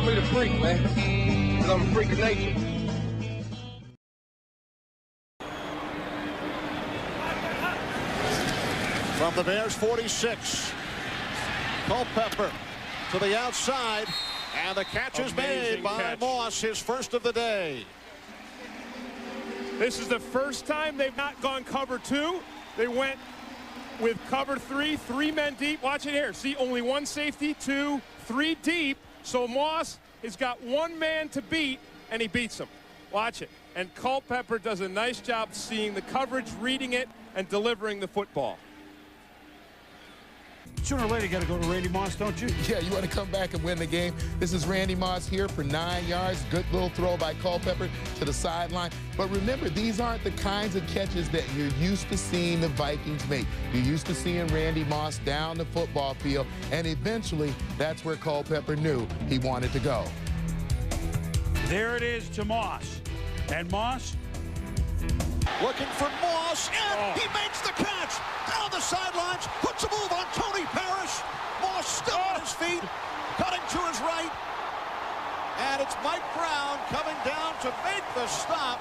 me the freak, man. 'Cause I'm a freak of nature. From the Bears 46, Culpepper to the outside, and the catch is made by Moss, his first of the day. This is the first time they've not gone cover two. They went with cover three men deep. Watch it here. See, only one safety, 2, 3 deep. So Moss has got one man to beat, and he beats him. Watch it. And Culpepper does a nice job seeing the coverage, reading it, and delivering the football. Sooner or later, you got to go to Randy Moss, don't you? Yeah, you want to come back and win the game. This is Randy Moss here for 9 yards. Good little throw by Culpepper to the sideline. But remember, these aren't the kinds of catches that you're used to seeing the Vikings make. You're used to seeing Randy Moss down the football field, and eventually, that's where Culpepper knew he wanted to go. There it is to Moss. And Moss looking for Moss, and he makes the catch down the sidelines, puts a move on Tony Parrish. Moss still on his feet, cutting to his right, and it's Mike Brown coming down to make the stop.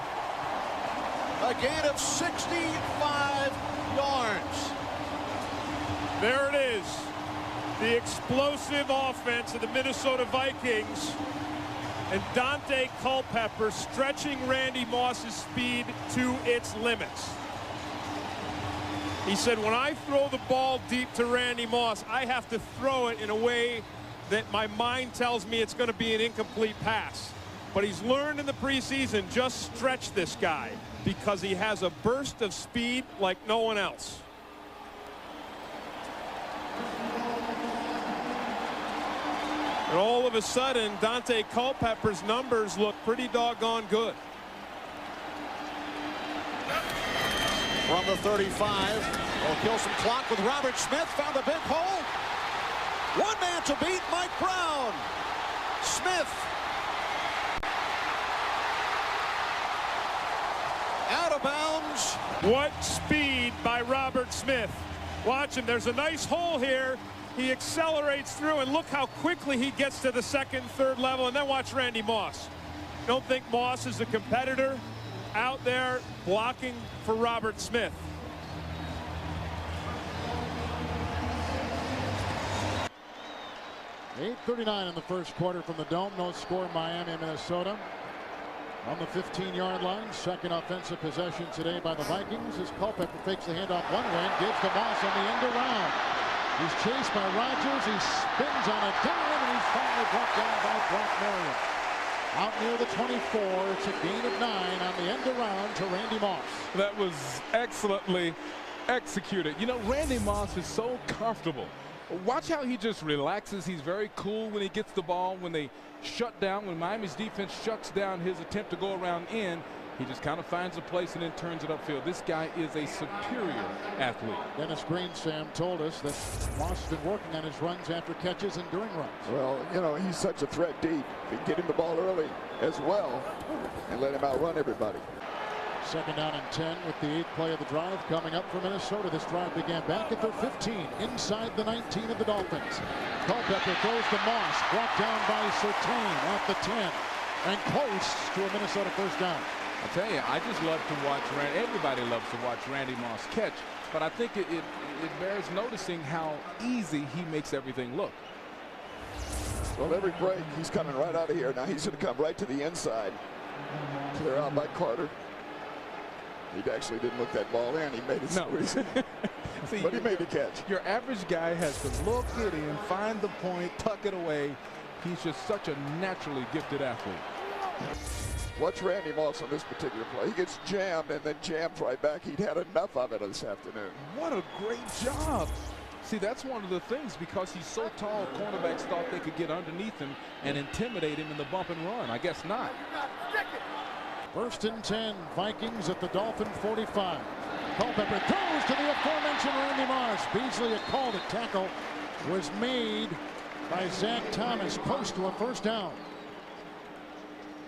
A gain of 65 yards. There it is. The explosive offense of the Minnesota Vikings. And Dante Culpepper stretching Randy Moss's speed to its limits. He said, when I throw the ball deep to Randy Moss, I have to throw it in a way that my mind tells me it's going to be an incomplete pass. But he's learned in the preseason, just stretch this guy because he has a burst of speed like no one else. And all of a sudden, Dante Culpepper's numbers look pretty doggone good. From the 35, will kill some clock with Robert Smith, found the big hole. One man to beat, Mike Brown. Smith. Out of bounds. What speed by Robert Smith. Watch him, there's a nice hole here. He accelerates through, and look how quickly he gets to the second, third level, and then watch Randy Moss. Don't think Moss is a competitor out there blocking for Robert Smith. .839 in the first quarter from the Dome. No score, Miami, Minnesota. On the 15-yard line, second offensive possession today by the Vikings as Culpepper fakes the handoff one way and gives to Moss on the end around. He's chased by Rodgers. He spins on a dime, and he's finally brought down by Brock Marion. Out near the 24. It's a gain of 9 on the end around to Randy Moss. That was excellently executed. You know, Randy Moss is so comfortable. Watch how he just relaxes. He's very cool when he gets the ball. When they shut down, when Miami's defense shuts down his attempt to go around in, he just kind of finds a place and then turns it upfield. This guy is a superior athlete. Dennis Green, Sam, told us that Moss has been working on his runs after catches and during runs. Well, you know, he's such a threat deep. If you get him the ball early as well and let him outrun everybody. Second down and 10 with the 8th play of the drive coming up for Minnesota. This drive began back at their 15, inside the 19 of the Dolphins. Culpepper throws to Moss, brought down by Surtain at the 10, and close to a Minnesota first down. I tell you, I just love to watch Randy. Everybody loves to watch Randy Moss catch, but I think it bears noticing how easy he makes everything look. Well, every break, he's coming right out of here. Now he's going to come right to the inside. So they're out by Carter. He actually didn't look that ball in. He made it squeeze. See, but he made the catch. Your average guy has to look it in, find the point, tuck it away. He's just such a naturally gifted athlete. Watch Randy Moss on this particular play. He gets jammed and then jammed right back. He'd had enough of it this afternoon. What a great job. See, that's one of the things, because he's so tall, cornerbacks thought they could get underneath him and intimidate him in the bump and run. I guess not. First and 10, Vikings at the Dolphin 45. Culpepper throws to the aforementioned Randy Moss. Beasley, a call to tackle, was made by Zach Thomas. Post to a first down.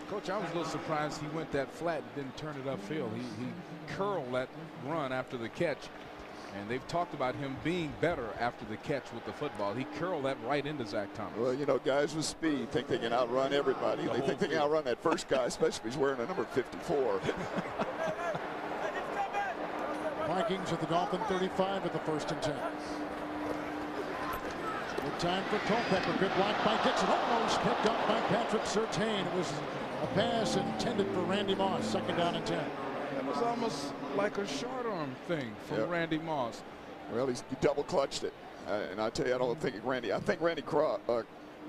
Coach, I was a little surprised he went that flat and didn't turn it upfield. He curled that run after the catch. And they've talked about him being better after the catch with the football. He curled that right into Zach Thomas. Well, you know, guys with speed think they can outrun everybody. They think they can outrun that first guy, especially if he's wearing a number 54. Vikings at the Dolphin 35 at the 1st and 10. Good time for Culpepper. Good block by Dixon. Almost picked up by Patrick Surtain. It was a pass intended for Randy Moss. 2nd down and 10. It was almost like a short arm thing from Randy Moss. Well, he double clutched it. And I tell you, I think Randy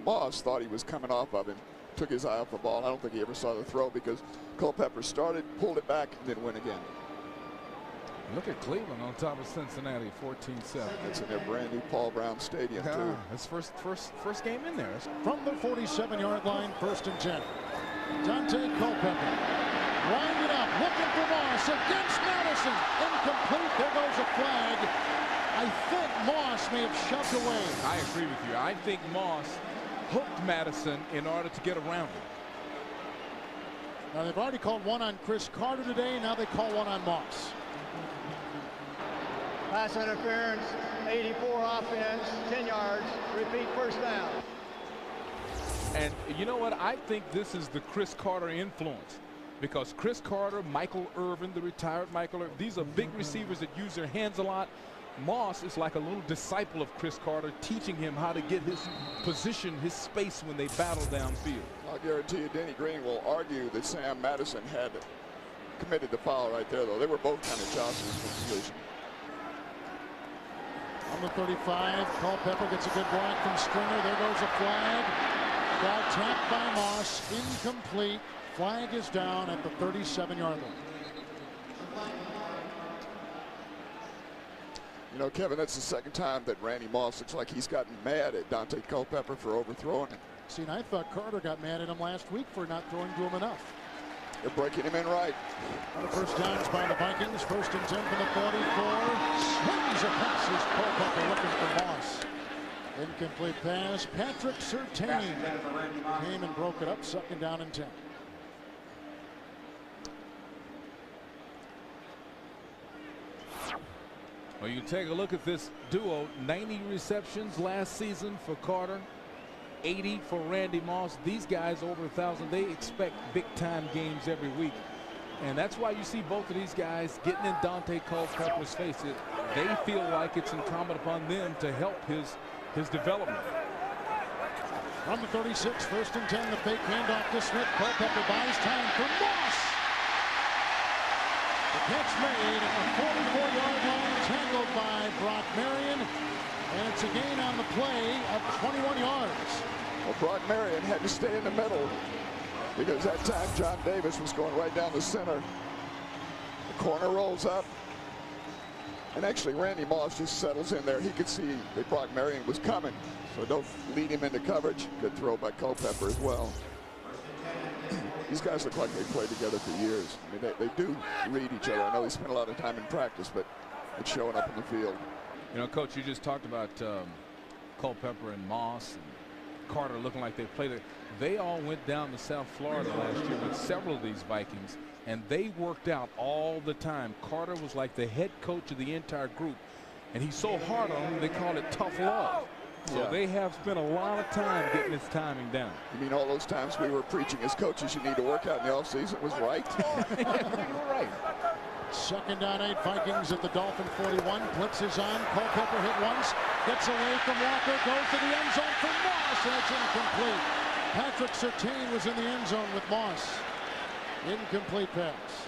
Moss thought he was coming off of him. Took his eye off the ball. I don't think he ever saw the throw because Culpepper started, pulled it back, and then went again. Look at Cleveland on top of Cincinnati, 14-7. It's in their brand new Paul Brown Stadium, too. His first game in there. From the 47-yard line, 1st and 10. Dante Culpepper winding up, looking for Moss against Madison. Incomplete. There goes a flag. I think Moss may have shoved away. I agree with you. I think Moss hooked Madison in order to get around him. Now, they've already called one on Chris Carter today. Now they call one on Moss. Pass interference, 84 offense, 10 yards, repeat 1st down. And you know what? I think this is the Chris Carter influence because Chris Carter, Michael Irvin, the retired Michael Irvin, these are big receivers that use their hands a lot. Moss is like a little disciple of Chris Carter, teaching him how to get his position, his space when they battle downfield. I'll guarantee you Denny Green will argue that Sam Madison had committed the foul right there, though. They were both kind of jostling for position. On the 35, Culpepper gets a good block from Stringer. There goes a flag. Ball tapped by Moss, incomplete. Flag is down at the 37-yard line. You know, Kevin, that's the 2nd time that Randy Moss looks like he's gotten mad at Dante Culpepper for overthrowing him. See, and I thought Carter got mad at him last week for not throwing to him enough. They're breaking him in right. On the 1st downs by the Vikings. 1st and 10 from the 44. Swings a pass as Culpepper looking for Moss. Incomplete pass. Patrick Surtain came and broke it up. 2nd down and 10. Well, you take a look at this duo. 90 receptions last season for Carter. 80 for Randy Moss. These guys over 1,000. They expect big-time games every week. And that's why you see both of these guys getting in Dante Culpepper's face. They feel like it's incumbent upon them to help his development. From the 36, 1st and 10, the fake handoff to Smith. Culpepper buys time for Moss. The catch made at the 44-yard line, tackled by Brock Marion. And it's a gain on the play of 21 yards. Well, Brock Marion had to stay in the middle because that time John Davis was going right down the center. The corner rolls up. And actually, Randy Moss just settles in there. He could see that Brock Marion was coming, so don't lead him into coverage. Good throw by Culpepper as well. These guys look like they played together for years. I mean, they do read each other. I know they spend a lot of time in practice, but it's showing up in the field. You know, Coach, you just talked about Culpepper and Moss and Carter looking like they played it. They all went down to South Florida last year with several of these Vikings, and they worked out all the time. Carter was like the head coach of the entire group, and he's so hard on them, they call it tough love. So they have spent a lot of time getting his timing down. You mean all those times we were preaching as coaches you need to work out in the offseason was right? You were right. 2nd down 8, Vikings at the Dolphin 41. Blitz is on. Culpepper hit once. Gets away from Walker. Goes to the end zone for Moss. And it's incomplete. Patrick Surtain was in the end zone with Moss. Incomplete pass.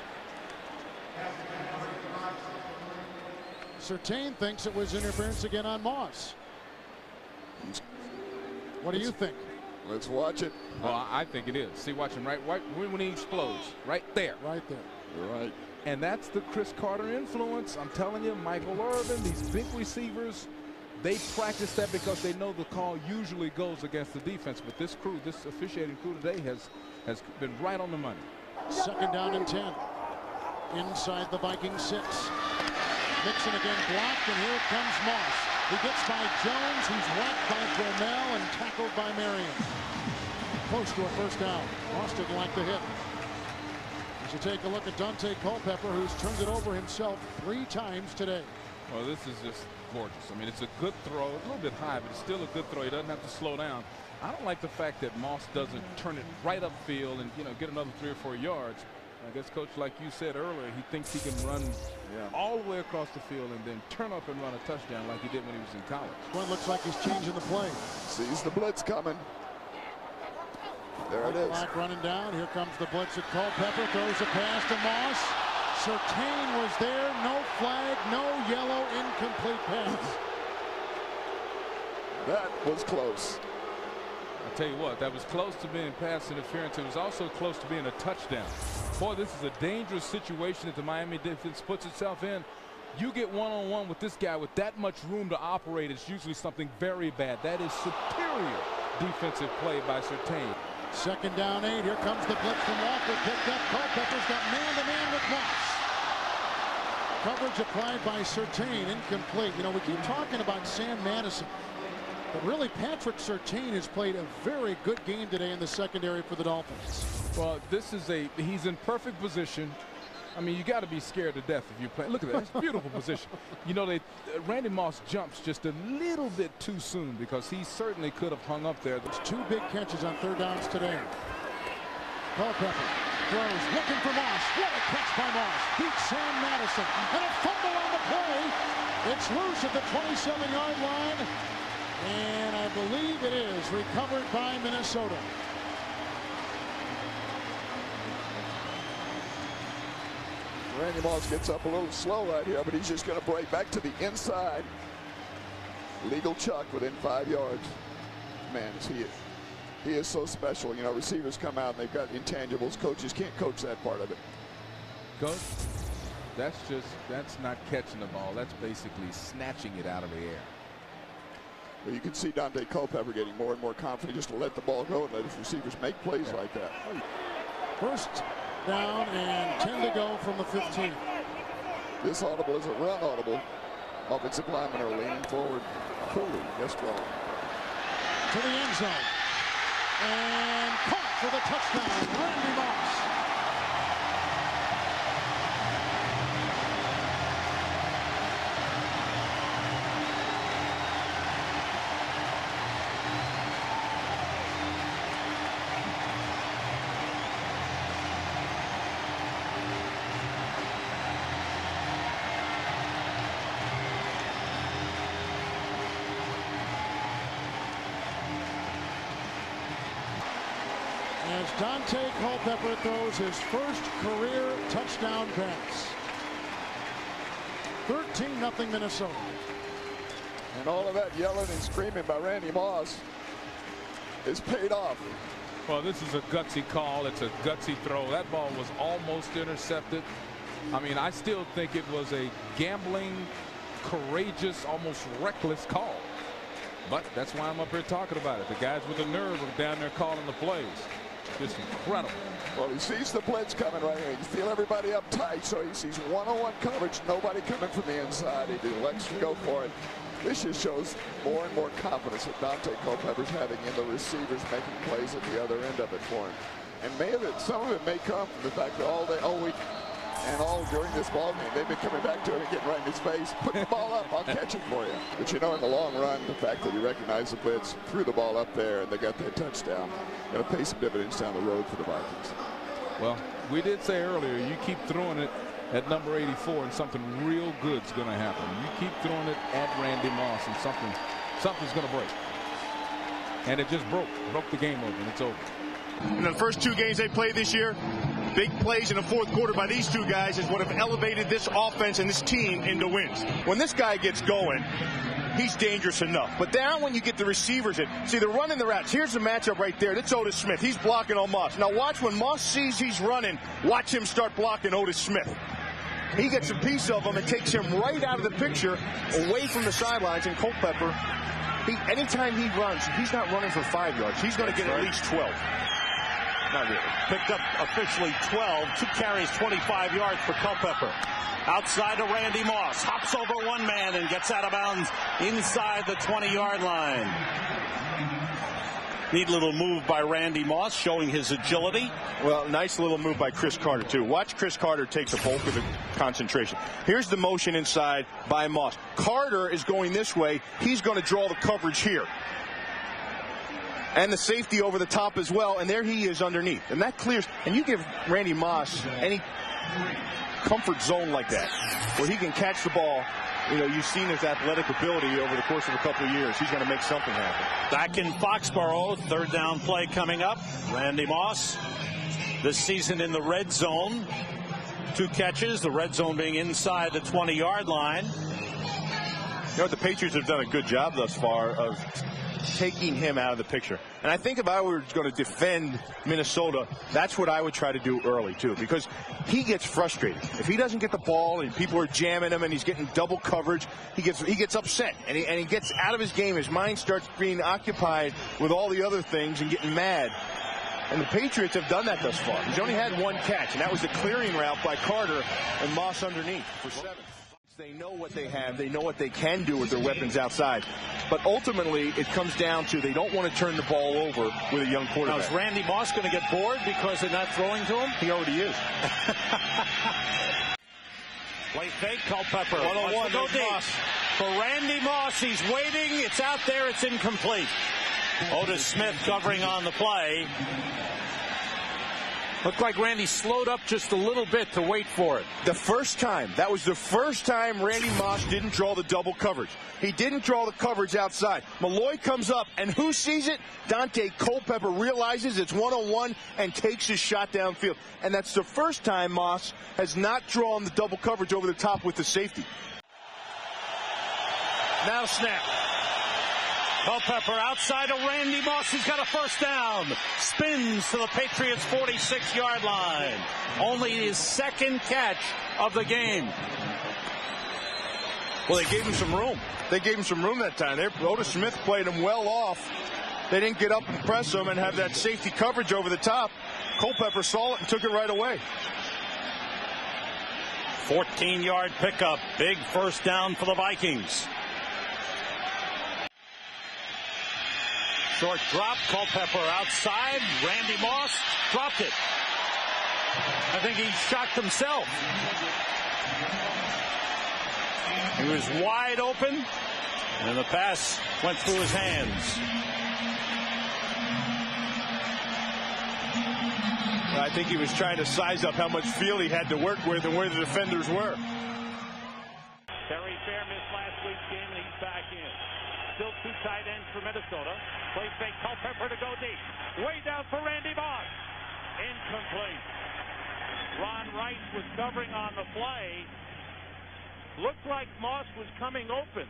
Surtain thinks it was interference again on Moss. What do you think? Let's watch it. Well, I think it is. See, watch him right when he explodes. Right there. Right there. You're right. And that's the Chris Carter influence. I'm telling you, Michael Irvin, these big receivers, they practice that because they know the call usually goes against the defense. But this crew, this officiating crew today has been right on the money. 2nd down and 10. Inside the Vikings 6. Mixon again blocked, and here comes Moss. He gets by Jones. He's whacked by Bromell and tackled by Marion. Close to a 1st down. Moss didn't like the hit. As you take a look at Dante Culpepper, who's turned it over himself 3 times today. Well, this is just gorgeous. I mean, it's a good throw, a little bit high, but it's still a good throw. He doesn't have to slow down. I don't like the fact that Moss doesn't turn it right upfield and, you know, get another 3 or 4 yards. I guess, Coach, like you said earlier, he thinks he can run all the way across the field and then turn up and run a touchdown like he did when he was in college. One looks like he's changing the play. Sees the blitz coming. There it is. Clock running down. Here comes the blitz at Culpepper. Throws a pass to Moss. Surtain was there. No flag, no yellow, incomplete pass. That was close. I'll tell you what, that was close to being pass interference. It was also close to being a touchdown. Boy, this is a dangerous situation that the Miami defense puts itself in. You get one-on-one with this guy with that much room to operate, it's usually something very bad. That is superior defensive play by Surtain. 2nd down 8. Here comes the blitz from Walker. Picked up. Culpepper's got man-to-man with Moss. Coverage applied by Surtain. Incomplete. You know, we keep talking about Sam Madison, but really Patrick Surtain has played a very good game today in the secondary for the Dolphins. Well, this is he's in perfect position. I mean, you got to be scared to death if you play. Look at that. It's a beautiful position. You know, Randy Moss jumps just a little bit too soon because he certainly could have hung up there. There's 2 big catches on 3rd downs today. Culpepper throws, looking for Moss. What a catch by Moss. Beats Sam Madison. And a fumble on the play. It's loose at the 27-yard line. And I believe it is recovered by Minnesota. Randy Moss gets up a little slow right here, but he's just going to break back to the inside. Legal chuck within 5 yards. Man, he is so special. You know, receivers come out and they've got intangibles. Coaches can't coach that part of it. Coach, that's not catching the ball. That's basically snatching it out of the air. Well, you can see Dante Culpepper getting more and more confident just to let the ball go and let his receivers make plays like that. 1st down and 10 to go from the 15. This audible is a run audible. Offensive linemen are leaning forward. Holy, yes, wrong. To the end zone. And caught for the touchdown. Randy Moss. As Dante Culpepper throws his first career touchdown pass. 13-0 Minnesota. And all of that yelling and screaming by Randy Moss is paid off. Well, this is a gutsy call. It's a gutsy throw. That ball was almost intercepted. I mean, I still think it was a gambling, courageous, almost reckless call. But that's why I'm up here talking about it. The guys with the nerve are down there calling the plays. Just incredible. Well, he sees the blitz coming right here. You feel everybody up tight, so he sees one-on-one coverage, nobody coming from the inside. He elects to go for it. This just shows more and more confidence that Dante Culpepper's having in the receivers making plays at the other end of it for him. And some of it may come from the fact that all week and all during this ball game, they've been coming back to him and getting right in his face. Put the ball up, I'll catch it for you. But you know, in the long run, the fact that he recognized the blitz, threw the ball up there, and they got that touchdown, going to pay some dividends down the road for the Vikings. Well, we did say earlier, you keep throwing it at number 84 and something real good's going to happen. You keep throwing it at Randy Moss and something's going to break. And it just broke the game open. It's over. In the first 2 games they played this year, big plays in the 4th quarter by these 2 guys is what have elevated this offense and this team into wins. When this guy gets going, he's dangerous enough. But now when you get the receivers in, see, they're running the routes. Here's the matchup right there. That's Otis Smith. He's blocking on Moss. Now watch when Moss sees he's running, watch him start blocking Otis Smith. He gets a piece of him and takes him right out of the picture, away from the sidelines, and Culpepper, anytime he runs, he's not running for 5 yards. He's going to get at least 12. Not really. Picked up officially 12. 2 carries, 25 yards for Culpepper. Outside to Randy Moss. Hops over one man and gets out of bounds inside the 20-yard line. Neat little move by Randy Moss, showing his agility. Well, nice little move by Chris Carter, too. Watch Chris Carter take the bulk of the concentration. Here's the motion inside by Moss. Carter is going this way. He's going to draw the coverage here. And the safety over the top as well, and there he is underneath. And that clears. And you give Randy Moss any comfort zone like that, where he can catch the ball. You know, you've seen his athletic ability over the course of a couple of years. He's going to make something happen. Back in Foxborough, third down play coming up. Randy Moss, this season in the red zone. 2 catches, the red zone being inside the 20-yard line. You know what, the Patriots have done a good job thus far of taking him out of the picture. And I think if I were going to defend Minnesota, that's what I would try to do early, too, because he gets frustrated. If he doesn't get the ball and people are jamming him and he's getting double coverage, he gets upset and he gets out of his game. His mind starts being occupied with all the other things and getting mad. And the Patriots have done that thus far. He's only had 1 catch, and that was a clearing route by Carter and Moss underneath for 7. They know what they have. They know what they can do with their weapons outside. But ultimately, it comes down to they don't want to turn the ball over with a young quarterback. Now, is Randy Moss going to get bored because they're not throwing to him? He already is. Play fake, Culpepper. 1-on-1, go deep. Moss. For Randy Moss, he's waiting. It's out there. It's incomplete. Otis Smith covering on the play. Looked like Randy slowed up just a little bit to wait for it. That was the first time Randy Moss didn't draw the double coverage. He didn't draw the coverage outside. Malloy comes up, and who sees it? Dante Culpepper realizes it's 1-on-1 and takes his shot downfield. And that's the first time Moss has not drawn the double coverage over the top with the safety. Now snap. Culpepper outside of Randy Moss. He's got a first down. Spins to the Patriots' 46-yard line. Only his 2nd catch of the game. Well, they gave him some room. They gave him some room that time. Otis Smith played him well off. They didn't get up and press him and have that safety coverage over the top. Culpepper saw it and took it right away. 14-yard pickup. Big first down for the Vikings. Short drop, Culpepper outside. Randy Moss dropped it. I think he shocked himself. He was wide open, and the pass went through his hands. I think he was trying to size up how much field he had to work with and where the defenders were. Terry Fair missed last week's game, and he's back in. Still 2 tight ends for Minnesota. Play fake, Culpepper to go deep. Way down for Randy Moss. Incomplete. Ron Rice was covering on the play. Looked like Moss was coming open.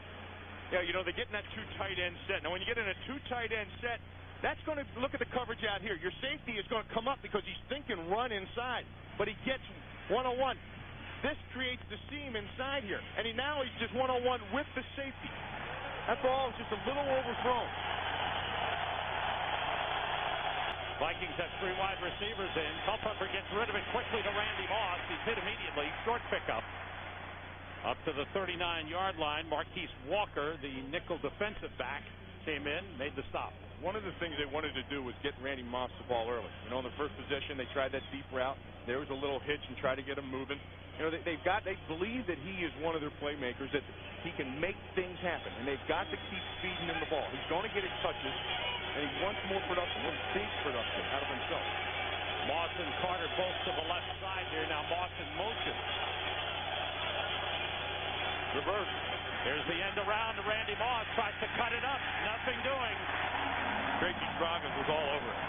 Yeah, you know, they're getting that 2 tight end set. Now, when you get in a 2 tight end set, that's going to look at the coverage out here. Your safety is going to come up because he's thinking run inside, but he gets 1-on-1. This creates the seam inside here, and now he's just 1-on-1 with the safety. That ball is just a little overthrown. Vikings have 3 wide receivers in. Culpepper gets rid of it quickly to Randy Moss. He's hit immediately. Short pickup. Up to the 39-yard line. Marquise Walker, the nickel defensive back, came in, made the stop. One of the things they wanted to do was get Randy Moss the ball early. You know, in the first possession, they tried that deep route. There was a little hitch and tried to get him moving. You know, they believe that he is one of their playmakers, that he can make things happen, and they've got to keep feeding him the ball. He's going to get his touches, and he wants more production, wants big production out of himself. Moss and Carter both to the left side here. Now Moss in motion. Reverse. Here's the end around to Randy Moss. Tries to cut it up. Nothing doing. Tracy Scroggins was all over it.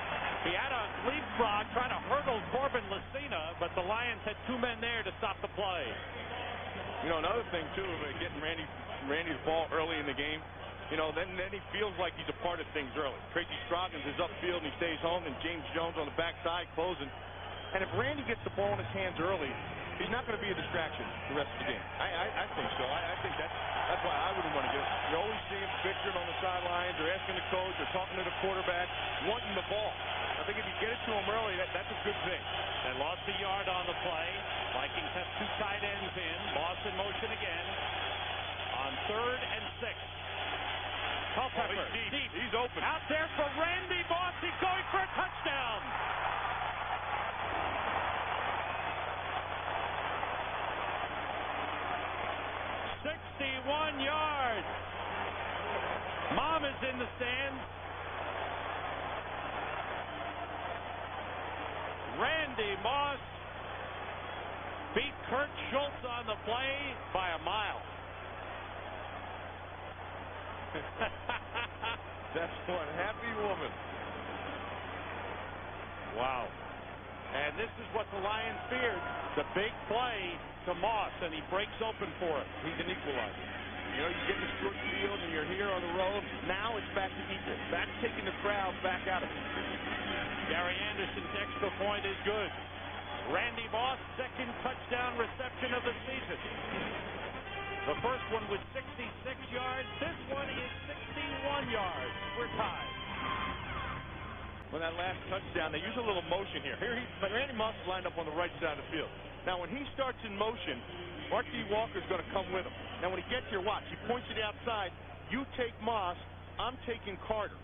He had a leapfrog trying to hurdle Corbin Lucina, but the Lions had 2 men there to stop the play. You know, another thing, too, of getting Randy's ball early in the game, you know, then he feels like he's a part of things early. Tracy Scroggins is upfield and he stays home, and James Jones on the backside closing. And if Randy gets the ball in his hands early, he's not going to be a distraction the rest of the game. I think so. I think that's why I wouldn't want to get it. You always see him pictured on the sidelines or asking the coach or talking to the quarterback, wanting the ball. I think if you get it to him early, that's a good thing. They lost a yard on the play. Vikings have 2 tight ends in. Moss in motion again on 3rd and 6. Culpepper, deep. He's open. Out there for Randy Moss. He's going for a touchdown. "61 yards. Mom is in the stands. Randy Moss beat Kurt Schultz on the play by a mile. That's one happy woman. Wow. And this is what the Lions feared. The big play to Moss, and he breaks open for it. He's an equalizer. You know, you get in the short field and you're here on the road. Now it's back to equal. Back taking the crowd back out of it. Gary Anderson's extra point is good. Randy Moss, second touchdown reception of the season. The first one was 66 yards. This one is 61 yards. We're tied. When that last touchdown, they use a little motion here. Randy Moss is lined up on the right side of the field. Now, when he starts in motion, R.T. Walker's going to come with him. Now, when he gets here, watch. He points to the outside. You take Moss. I'm taking Carter.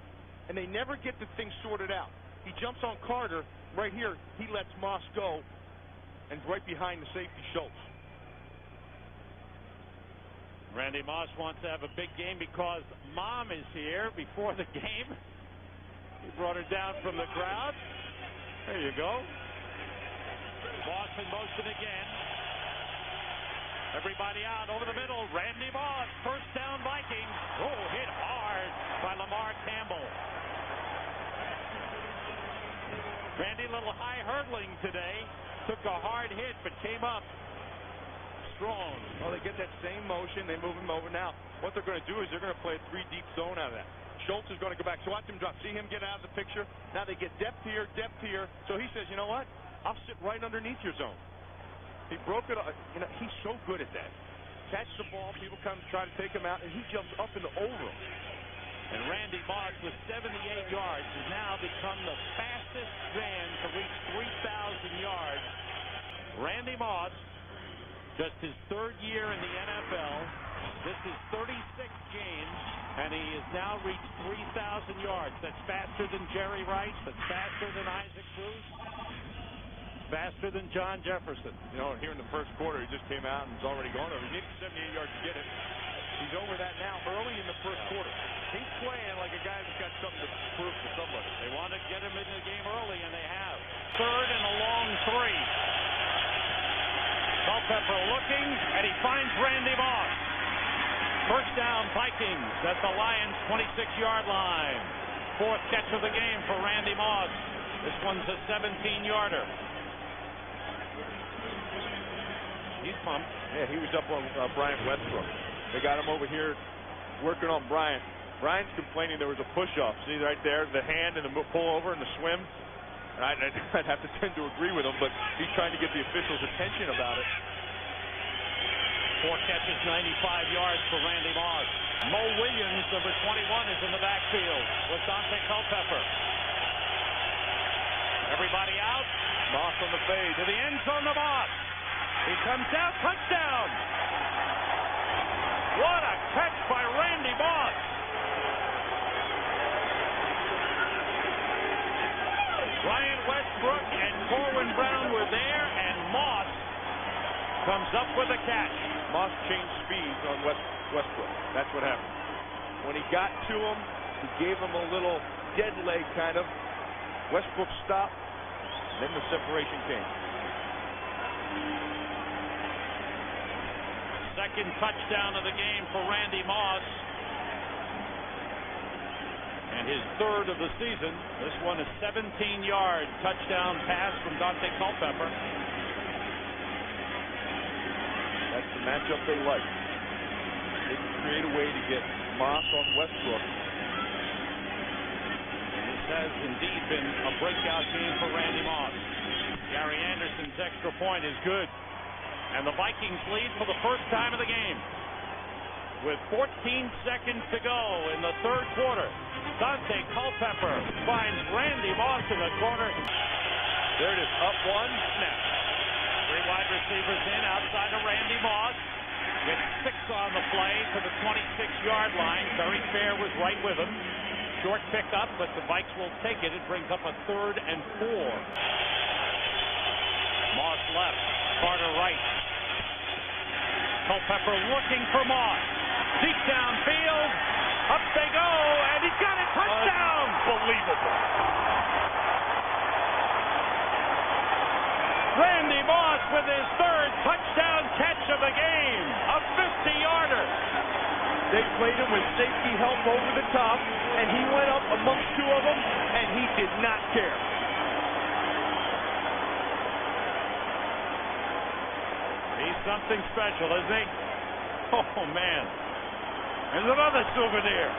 And they never get the thing sorted out. He jumps on Carter. Right here, he lets Moss go. And right behind the safety, Schultz. Randy Moss wants to have a big game because Mom is here before the game. He brought her down from the crowd. There you go. Moss in motion again. Everybody out over the middle. Randy Moss, first down Vikings. Oh, hit hard by Lamar Campbell. Randy, a little high hurdling today. Took a hard hit, but came up strong. Well, they get that same motion. They move him over. Now, what they're going to do is they're going to play a 3-deep zone out of that. Schultz is going to go back. So watch him drop. See him get out of the picture? Now they get depth here, depth here. So he says, you know what? I'll sit right underneath your zone. He broke it. You know, he's so good at that. Catch the ball. People come try to take him out, and he jumps up and over him. And Randy Moss with 78 yards has now become the fastest man to reach 3,000 yards. Randy Moss, just his third year in the NFL. This is 36 games, and he has now reached 3,000 yards. That's faster than Jerry Rice. That's faster than Isaac Bruce. Faster than John Jefferson. You know, here in the first quarter, he just came out and is already gone over. He needs 78 yards to get it. He's over that now early in the first quarter. He's playing like a guy that's got something to prove to somebody. They want to get him into the game early, and they have. Third and a long 3. Culpepper looking, and he finds Randy Moss. First down, Vikings at the Lions' 26-yard line. Fourth catch of the game for Randy Moss. This one's a 17-yarder. He's pumped. Yeah, he was up on Bryant Westbrook. They got him over here working on Bryant. Bryant's complaining there was a push-off. See right there, the hand and the pull-over and the swim. And I'd have to tend to agree with him, but he's trying to get the officials' attention about it. 4 catches, 95 yards for Randy Moss. Mo Williams, number 21, is in the backfield with Dante Culpepper. Everybody out. Moss on the fade. To the end zone to Moss. He comes out, touchdown. What a catch by Randy Moss. Bryant Westbrook and Corwin Brown were there, and Moss comes up with a catch. Moss changed speeds on Westbrook. That's what happened. When he got to him, he gave him a little dead leg kind of. Westbrook stopped, then the separation came. Second touchdown of the game for Randy Moss. And his third of the season. This one is 17-yard touchdown pass from Dante Culpepper. That's the matchup they like. They can create a way to get Moss on Westbrook. This has indeed been a breakout game for Randy Moss. Gary Anderson's extra point is good. And the Vikings lead for the first time of the game. With 14 seconds to go in the third quarter, Dante Culpepper finds Randy Moss in the corner. There it is, up one, snap. 3 wide receivers in outside of Randy Moss. Gets 6 on the play to the 26-yard line. Terry Fair was right with him. Short pickup, but the Vikes will take it. It brings up a 3rd and 4. Moss left, Carter right. Culpepper looking for Moss. Deep downfield. Up they go, and he's got it. Touchdown! Unbelievable. Randy Moss with his 3rd touchdown catch of the game. A 50-yarder. They played him with safety help over the top, and he went up amongst 2 of them, and he did not care. He's something special, isn't he? Oh, man. There's another souvenir.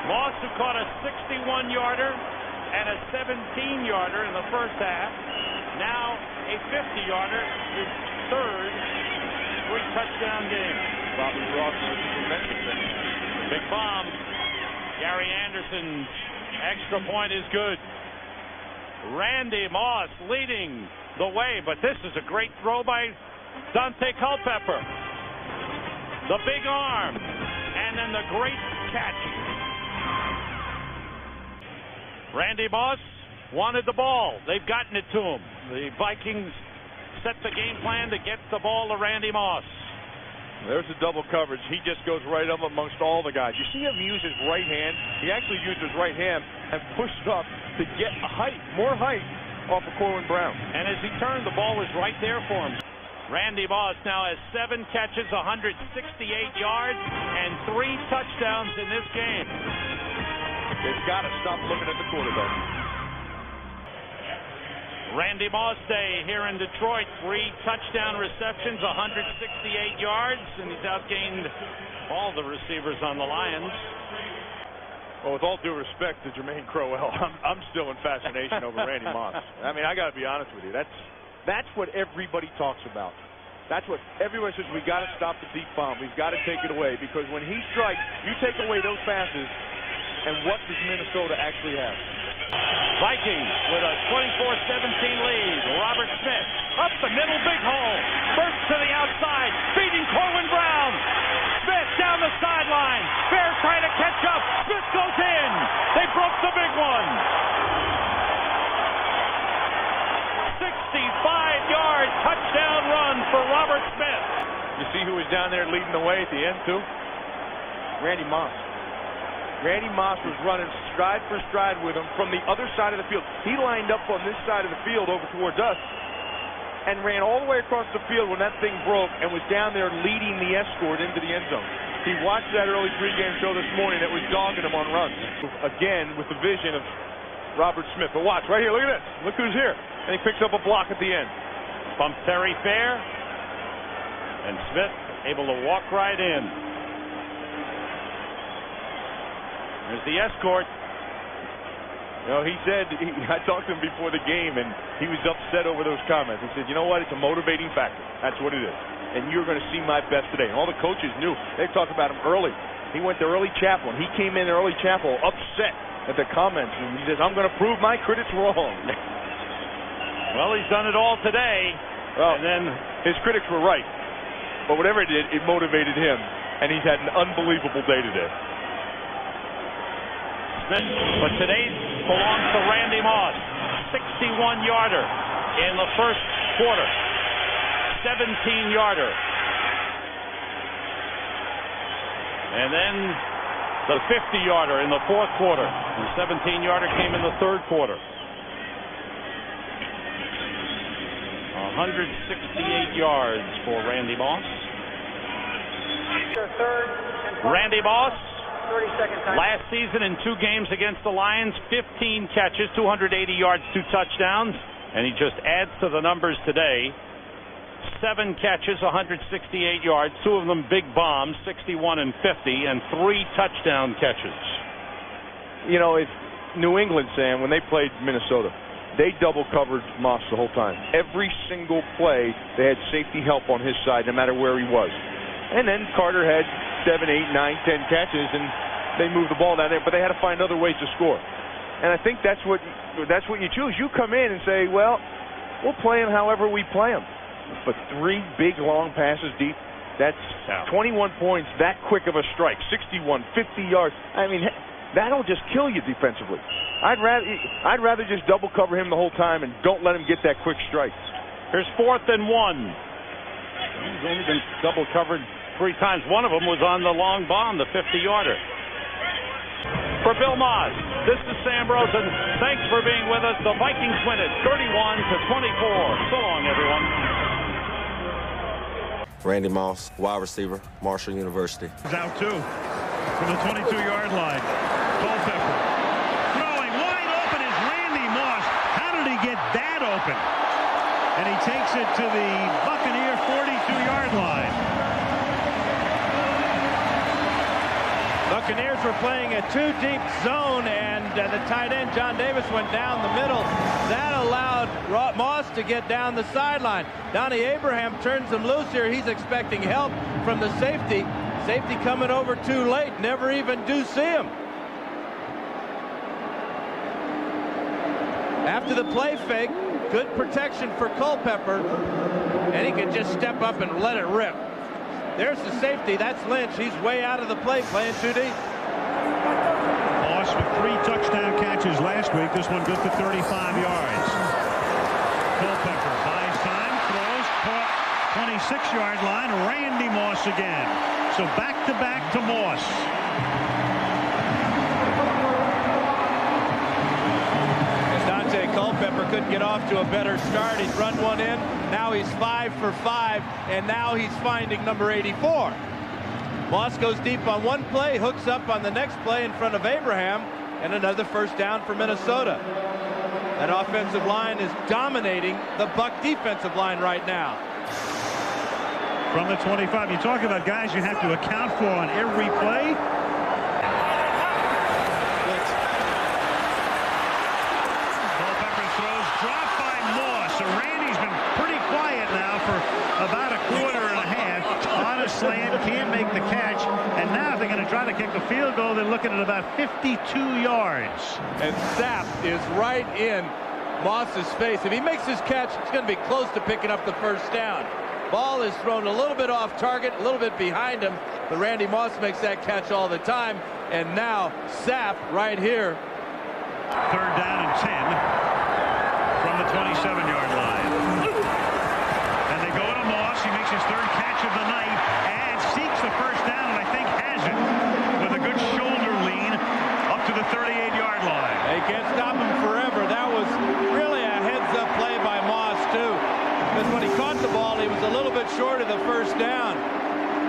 Moss, who caught a 61-yarder and a 17-yarder in the first half. Now a 50-yarder, his 3rd 3-touchdown game. Bobby Ross was a tremendous thing. Big bomb. Gary Anderson's extra point is good. Randy Moss leading the way, but this is a great throw by Dante Culpepper. The big arm, and then the great catch. Randy Moss wanted the ball. They've gotten it to him. The Vikings set the game plan to get the ball to Randy Moss. There's the double coverage. He just goes right up amongst all the guys. You see him use his right hand. He actually used his right hand and pushed up to get more height off of Corwin Brown. And as he turned, the ball was right there for him. Randy Moss now has 7 catches, 168 yards, and 3 touchdowns in this game. They've got to stop looking at the quarterback. Randy Moss Day here in Detroit. 3 touchdown receptions, 168 yards, and he's outgained all the receivers on the Lions. Well, with all due respect to Jermaine Crowell, I'm still in fascination over Randy Moss. I mean, I got to be honest with you. That's what everybody talks about. That's what everyone says. We got to stop the deep bomb. We've got to take it away, because when he strikes, you take away those passes, and what does Minnesota actually have? Vikings with a 24-17 lead. Robert Smith up the middle, big hole. Burst to the outside, beating Corwin Brown. Smith down the sideline. Fair trying to catch up. Smith goes in. They broke the big one. 65-yard touchdown run for Robert Smith. You see who was down there leading the way at the end, too? Randy Moss. Randy Moss was running stride for stride with him from the other side of the field. He lined up on this side of the field over towards us and ran all the way across the field when that thing broke and was down there leading the escort into the end zone. He watched that early pregame show this morning that was dogging him on runs. Again, with the vision of Robert Smith. But watch, right here, look at this. Look who's here. And he picks up a block at the end. Bump Terry Fair. And Smith able to walk right in. There's the escort. You know, he said, I talked to him before the game, and he was upset over those comments. He said, you know what, it's a motivating factor. That's what it is. And you're going to see my best today. And all the coaches knew. They talked about him early. He went to early chapel, and he came in early chapel upset at the comments. And he says, I'm going to prove my critics wrong. Well, he's done it all today. Well, and then his critics were right. But whatever it did, it motivated him. And he's had an unbelievable day today. But today belongs to Randy Moss. 61-yarder in the first quarter. 17-yarder. And then the 50-yarder in the fourth quarter. The 17-yarder came in the third quarter. 168 yards for Randy Moss. Randy Moss. 30-second time. Last season in 2 games against the Lions, 15 catches, 280 yards, 2 touchdowns, and he just adds to the numbers today. 7 catches, 168 yards, 2 of them big bombs, 61 and 50, and 3 touchdown catches. You know, it's New England, Sam, when they played Minnesota, they double covered Moss the whole time. Every single play, they had safety help on his side, no matter where he was. And then Carter had 7, 8, 9, 10 catches, and they moved the ball down there, but they had to find other ways to score. And I think that's what you choose. You come in and say, well, we'll play him however we play him. but 3 big long passes deep. That's 21 points that quick of a strike. 61, 50 yards. I mean, that'll just kill you defensively. I'd rather just double cover him the whole time and don't let him get that quick strike. Here's 4th and 1. He's only been double covered 3 times. One of them was on the long bomb, the 50-yarder. For Bill Moss, this is Sam Rosen. Thanks for being with us. The Vikings win it 31-24. So long, everyone. Randy Moss, wide receiver, Marshall University. He's out too from the 22-yard line. Culpepper throwing wide open is Randy Moss. How did he get that open? And he takes it to the Buccaneer 42-yard line. Buccaneers were playing a 2-deep zone, and the tight end, John Davis, went down the middle. That allowed Moss to get down the sideline. Donnie Abraham turns him loose here. He's expecting help from the safety. Safety coming over too late. Never even do see him. After the play fake, good protection for Culpepper, and he can just step up and let it rip. There's the safety. That's Lynch. He's way out of the play, playing too deep. Moss with 3 touchdown catches last week. This one good for 35 yards. Culpepper buys time, throws, caught 26-yard line. Randy Moss again. So back-to-back to Moss. Culpepper couldn't get off to a better start. He's run one in. Now he's 5 for 5, and now he's finding number 84. Moss goes deep on one play, hooks up on the next play in front of Abraham, and another first down for Minnesota. That offensive line is dominating the Buck defensive line right now. From the 25, you talk about guys you have to account for on every play. Dropped by Moss. So Randy's been pretty quiet now for about a quarter and a half. On a slant, can't make the catch. And now if they're going to try to kick the field goal, they're looking at about 52 yards. And Sapp is right in Moss's face. If he makes his catch, it's going to be close to picking up the first down. Ball is thrown a little bit off target, a little bit behind him, but Randy Moss makes that catch all the time. And now Sapp right here. 3rd down and 10. From the 27-yard line. And they go to Moss. He makes his 3rd catch of the night and seeks the first down, and I think has it with a good shoulder lean up to the 38-yard line. They can't stop him forever. That was really a heads-up play by Moss, too. Because when he caught the ball, he was a little bit short of the first down.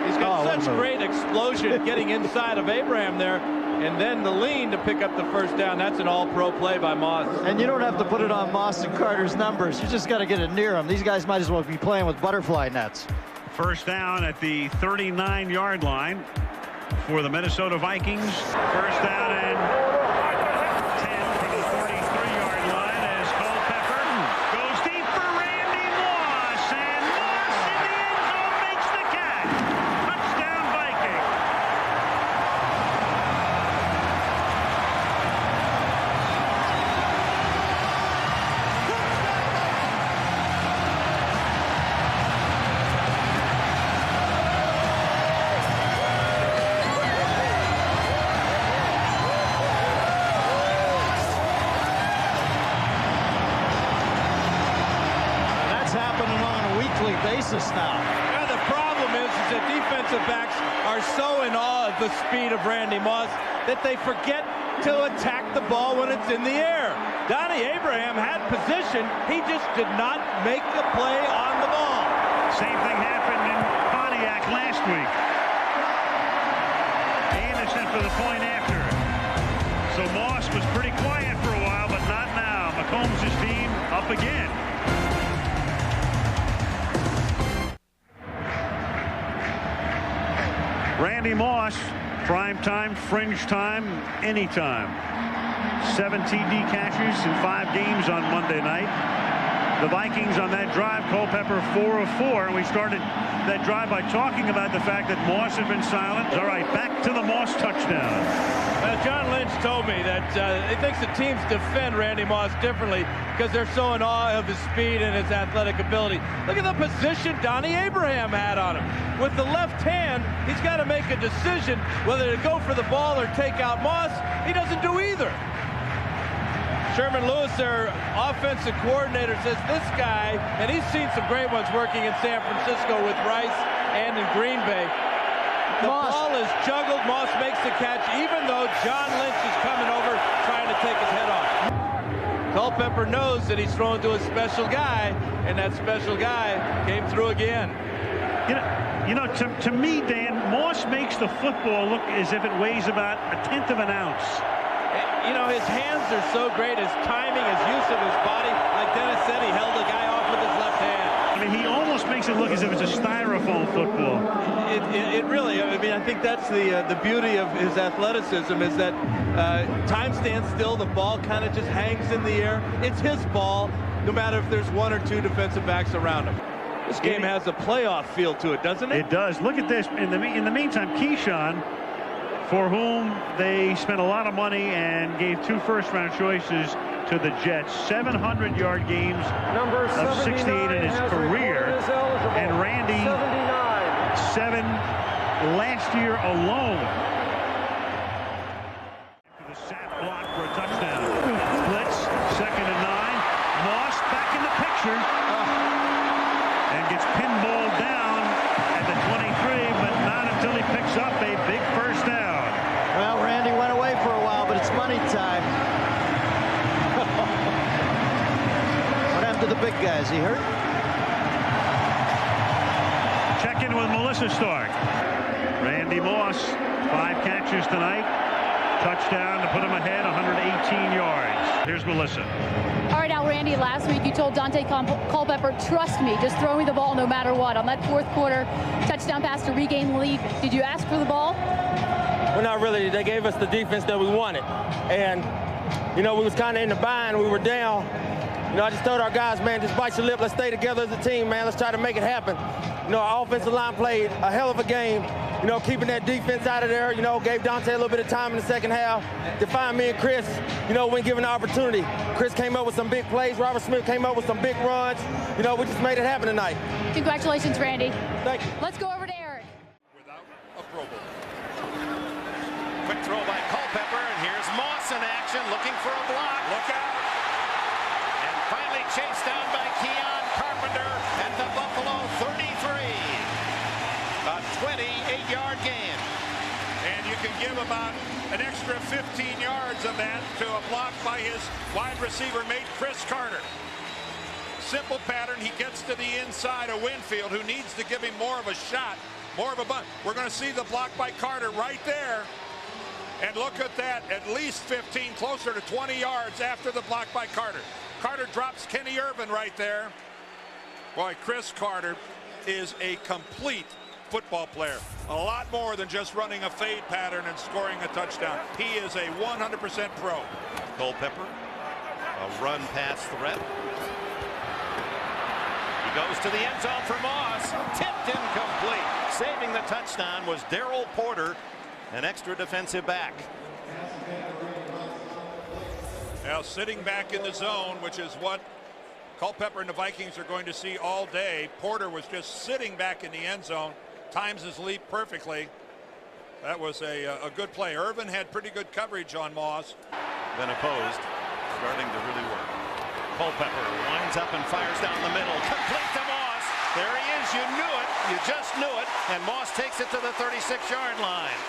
He's got such great explosion getting inside of Abraham there. And then the lean to pick up the first down. That's an all-pro play by Moss. And you don't have to put it on Moss and Carter's numbers. You just got to get it near them. These guys might as well be playing with butterfly nets. First down at the 39-yard line for the Minnesota Vikings. First down and 10 from the 43-yard line as Culpepper goes deep for Randy Moss. And Moss in the end zone makes the catch. Touchdown Vikings. Basis now. Yeah, the problem is that defensive backs are so in awe of the speed of Randy Moss that they forget to attack the ball when it's in the air. Donnie Abraham had position. He just did not make the play on the ball. Same thing happened in Pontiac last week. Anderson for the point after. So Moss was pretty quiet for a while, but not now. McCombs' team up again. Randy Moss, prime time, fringe time, anytime. 7 TD catches in 5 games on Monday night. The Vikings on that drive, Culpepper 4 of 4, and we started that drive by talking about the fact that Moss had been silent. All right, back to the Moss touchdown. John Lynch told me that he thinks the teams defend Randy Moss differently because they're so in awe of his speed and his athletic ability. Look at the position Donnie Abraham had on him. With the left hand, he's got to make a decision whether to go for the ball or take out Moss. He doesn't do either. Sherman Lewis, their offensive coordinator, says this guy, and he's seen some great ones working in San Francisco with Rice and in Green Bay. The ball is juggled. Moss makes the catch, even though John Lynch is coming over trying to take his head off. Culpepper knows that he's throwing to a special guy, and that special guy came through again. You know, to me, Dan, Moss makes the football look as if it weighs about 1/10 of an ounce. You know, his hands are so great, his timing, his use of his body. Like Dennis said, he held the guy off with his left hand. I mean, he almost makes it look as if it's a styrofoam football. It really, I mean, I think that's the beauty of his athleticism is that time stands still, the ball kind of just hangs in the air. It's his ball, no matter if there's one or two defensive backs around him. This game has a playoff feel to it, doesn't it? It does. Look at this. In the meantime, Keyshawn, for whom they spent a lot of money and gave 2 first-round choices to the Jets, 700-yard games of 68 in his career, and Randy 7 last year alone. The sack block for a touchdown. Blitz, 2nd and 9. Moss back in the picture and gets pinballed down at the 23, but not until he picks up a big first down. Well, Randy went away for a while, but it's money time. What happened to the big guy? Is he hurt? Check in with Melissa Stark. Randy Moss, 5 catches tonight. Touchdown to put him ahead, 118 yards. Here's Melissa. All right, now, Randy, last week you told Dante Culpepper, trust me, just throw me the ball no matter what. On that 4th quarter touchdown pass to regain the lead, did you ask for the ball? Well, not really. They gave us the defense that we wanted. And, you know, we was kind of in the bind. We were down. You know, I just told our guys, man, just bite your lip. Let's stay together as a team, man. Let's try to make it happen. You know, our offensive line played a hell of a game. You know, keeping that defense out of there, you know, gave Dante a little bit of time in the second half to find me and Chris, you know, when given the opportunity. Chris came up with some big plays. Robert Smith came up with some big runs. You know, we just made it happen tonight. Congratulations, Randy. Thank you. Let's go over to Eric. Without a Pro Bowl. Quick throw by Culpepper, and here's Moss in action, looking for a block. Look out. And finally chased down by Keon Carpenter at the Buffalo 33. A 28-yard gain. And you can give about an extra 15 yards of that to a block by his wide receiver mate, Chris Carter. Simple pattern. He gets to the inside of Winfield, who needs to give him more of a shot, more of a bunt. We're going to see the block by Carter right there. And look at that, at least 15, closer to 20 yards after the block by Carter. Carter drops Kenny Irvin right there. Boy, Chris Carter is a complete football player. A lot more than just running a fade pattern and scoring a touchdown. He is a 100% pro. Culpepper, a run pass threat. He goes to the end zone for Moss. Tipped incomplete. Saving the touchdown was Darrell Porter, an extra defensive back. Now sitting back in the zone, which is what Culpepper and the Vikings are going to see all day. Porter was just sitting back in the end zone. Times his leap perfectly. That was a good play. Irvin had pretty good coverage on Moss. Then opposed, starting to really work. Culpepper winds up and fires down the middle. Complete to Moss. There he is. You knew it. You just knew it. And Moss takes it to the 36-yard line.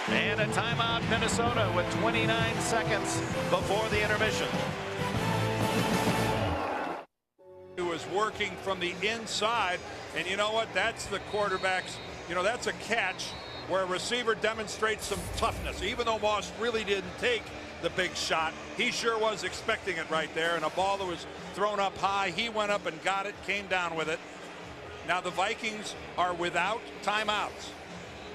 And a timeout, Minnesota, with 29 seconds before the intermission. Who was working from the inside, and you know what? That's the quarterback's, you know, that's a catch where a receiver demonstrates some toughness. Even though Moss really didn't take the big shot, he sure was expecting it right there, and a ball that was thrown up high, he went up and got it, came down with it. Now the Vikings are without timeouts.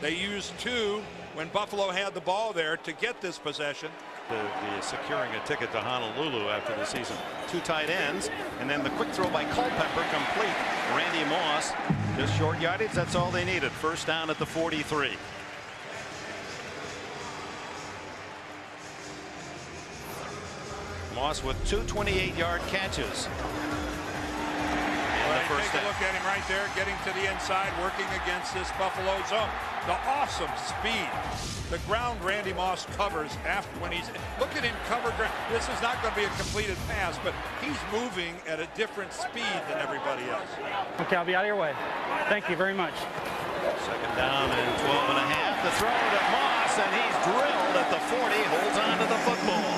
They used 2 when Buffalo had the ball there to get this possession. To be securing a ticket to Honolulu after the season. 2 tight ends, and then the quick throw by Culpepper complete. Randy Moss Just short yardage, that's all they needed. First down at the 43. Moss with 2 28-yard catches. Take a look at him right there, getting to the inside, working against this Buffalo zone. The awesome speed. The ground Randy Moss covers after when he's, look at him cover ground. This is not going to be a completed pass, but he's moving at a different speed than everybody else. Okay, I'll be out of your way. Thank you very much. Second down and 12 and a half. The throw to Moss, and he's drilled at the 40, holds on to the football.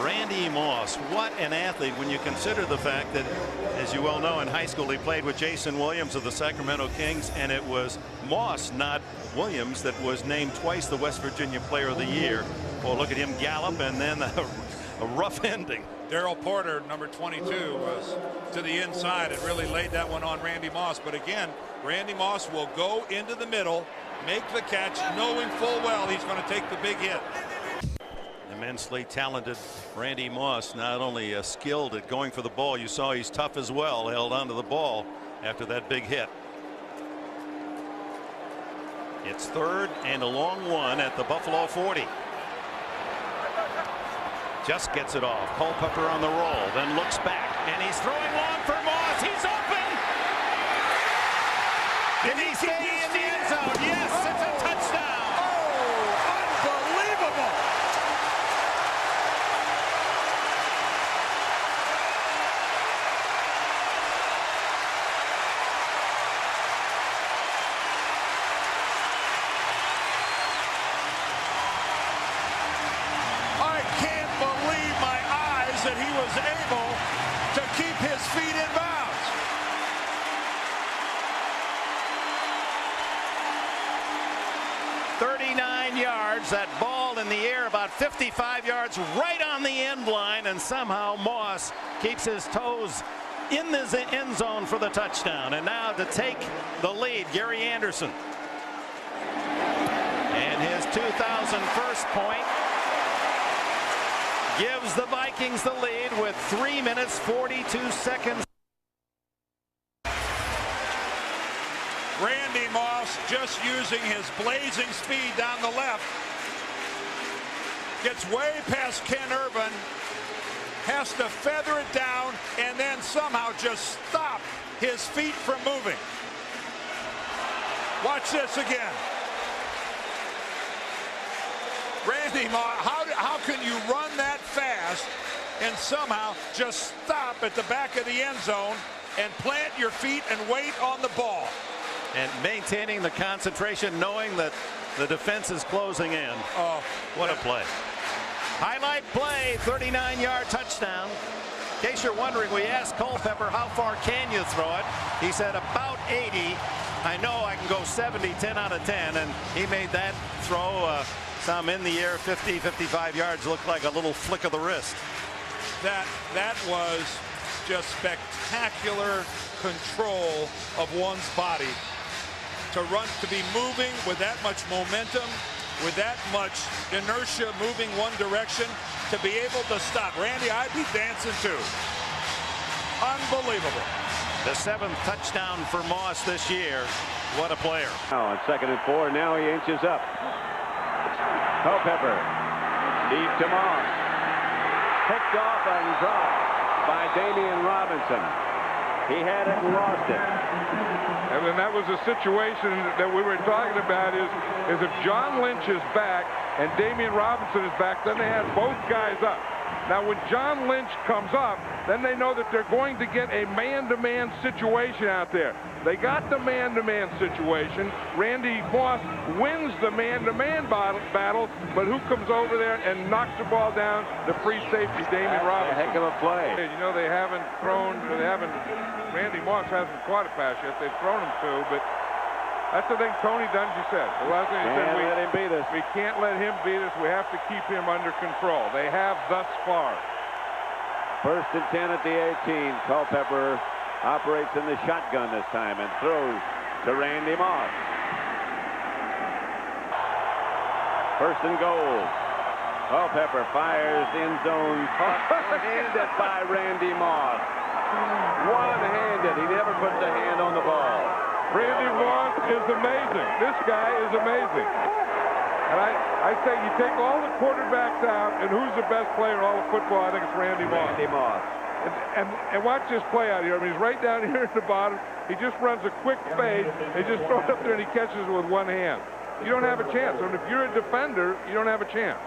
Randy Moss, what an athlete when you consider the fact that, as you well know, in high school he played with Jason Williams of the Sacramento Kings, and it was Moss, not Williams, that was named twice the West Virginia Player of the Year. Well, look at him gallop, and then a rough ending. Daryl Porter, number 22, was to the inside and really laid that one on Randy Moss. But again, Randy Moss will go into the middle, make the catch, knowing full well he's going to take the big hit. Immensely talented Randy Moss, not only skilled at going for the ball, you saw he's tough as well, held onto the ball after that big hit. It's 3rd and a long one at the Buffalo 40. Just gets it off. Culpepper on the roll, then looks back, and he's throwing long for Moss. He's open. Did he stay in the end zone? Yes, it's a touchdown. Oh, unbelievable. That he was able to keep his feet in bounds. "39 yards, that ball in the air about 55 yards right on the end line, and somehow Moss keeps his toes in the end zone for the touchdown. And now to take the lead, Gary Anderson. And his 2001st point gives the Vikings the lead with 3 minutes 42 seconds. Randy Moss just using his blazing speed down the left. Gets way past Ken Irvin. Has to feather it down and then somehow just stop his feet from moving. Watch this again. Randy Moss, how can you run that fast and somehow just stop at the back of the end zone and plant your feet and wait on the ball? And maintaining the concentration, knowing that the defense is closing in. Oh, what a play. Highlight play, 39-yard touchdown. In case you're wondering, we asked Culpepper, how far can you throw it? He said about 80. I know I can go 70, 10 out of 10, and he made that throw some in the air, 50, 55 yards, looked like a little flick of the wrist. That was just spectacular control of one's body. To run, to be moving with that much momentum, with that much inertia moving one direction, to be able to stop. Randy, I'd be dancing too. Unbelievable. The 7th touchdown for Moss this year. What a player. Now on 2nd and 4, now he inches up. Culpepper, deep to Moss. Picked off and dropped by Damian Robinson. He had it and lost it. And then that was a situation that we were talking about is if John Lynch is back and Damian Robinson is back, then they have both guys up. Now when John Lynch comes up, then they know that they're going to get a man-to-man situation out there. They got the man-to-man situation. Randy Moss wins the man-to-man battle, but who comes over there and knocks the ball down? The free safety, Damian Robinson. A heck of a play. You know, Randy Moss hasn't caught a pass yet. They've thrown him two, but that's the thing Tony Dungy said. The last thing he said, let him beat us. We can't let him beat us. We have to keep him under control. They have thus far. 1st and 10 at the 18. Culpepper operates in the shotgun this time and throws to Randy Moss. 1st and goal. Culpepper fires end zone. Handed by Randy Moss. One-handed. He never puts a hand on the ball. Randy Moss is amazing. This guy is amazing. And I say you take all the quarterbacks out, and who's the best player in all of football? I think it's Randy Moss. Randy Moss. And watch this play out here. I mean, he's right down here at the bottom. He just runs a quick fade. They just throw it up there, and he catches it with one hand. You don't have a chance. I mean, if you're a defender, you don't have a chance.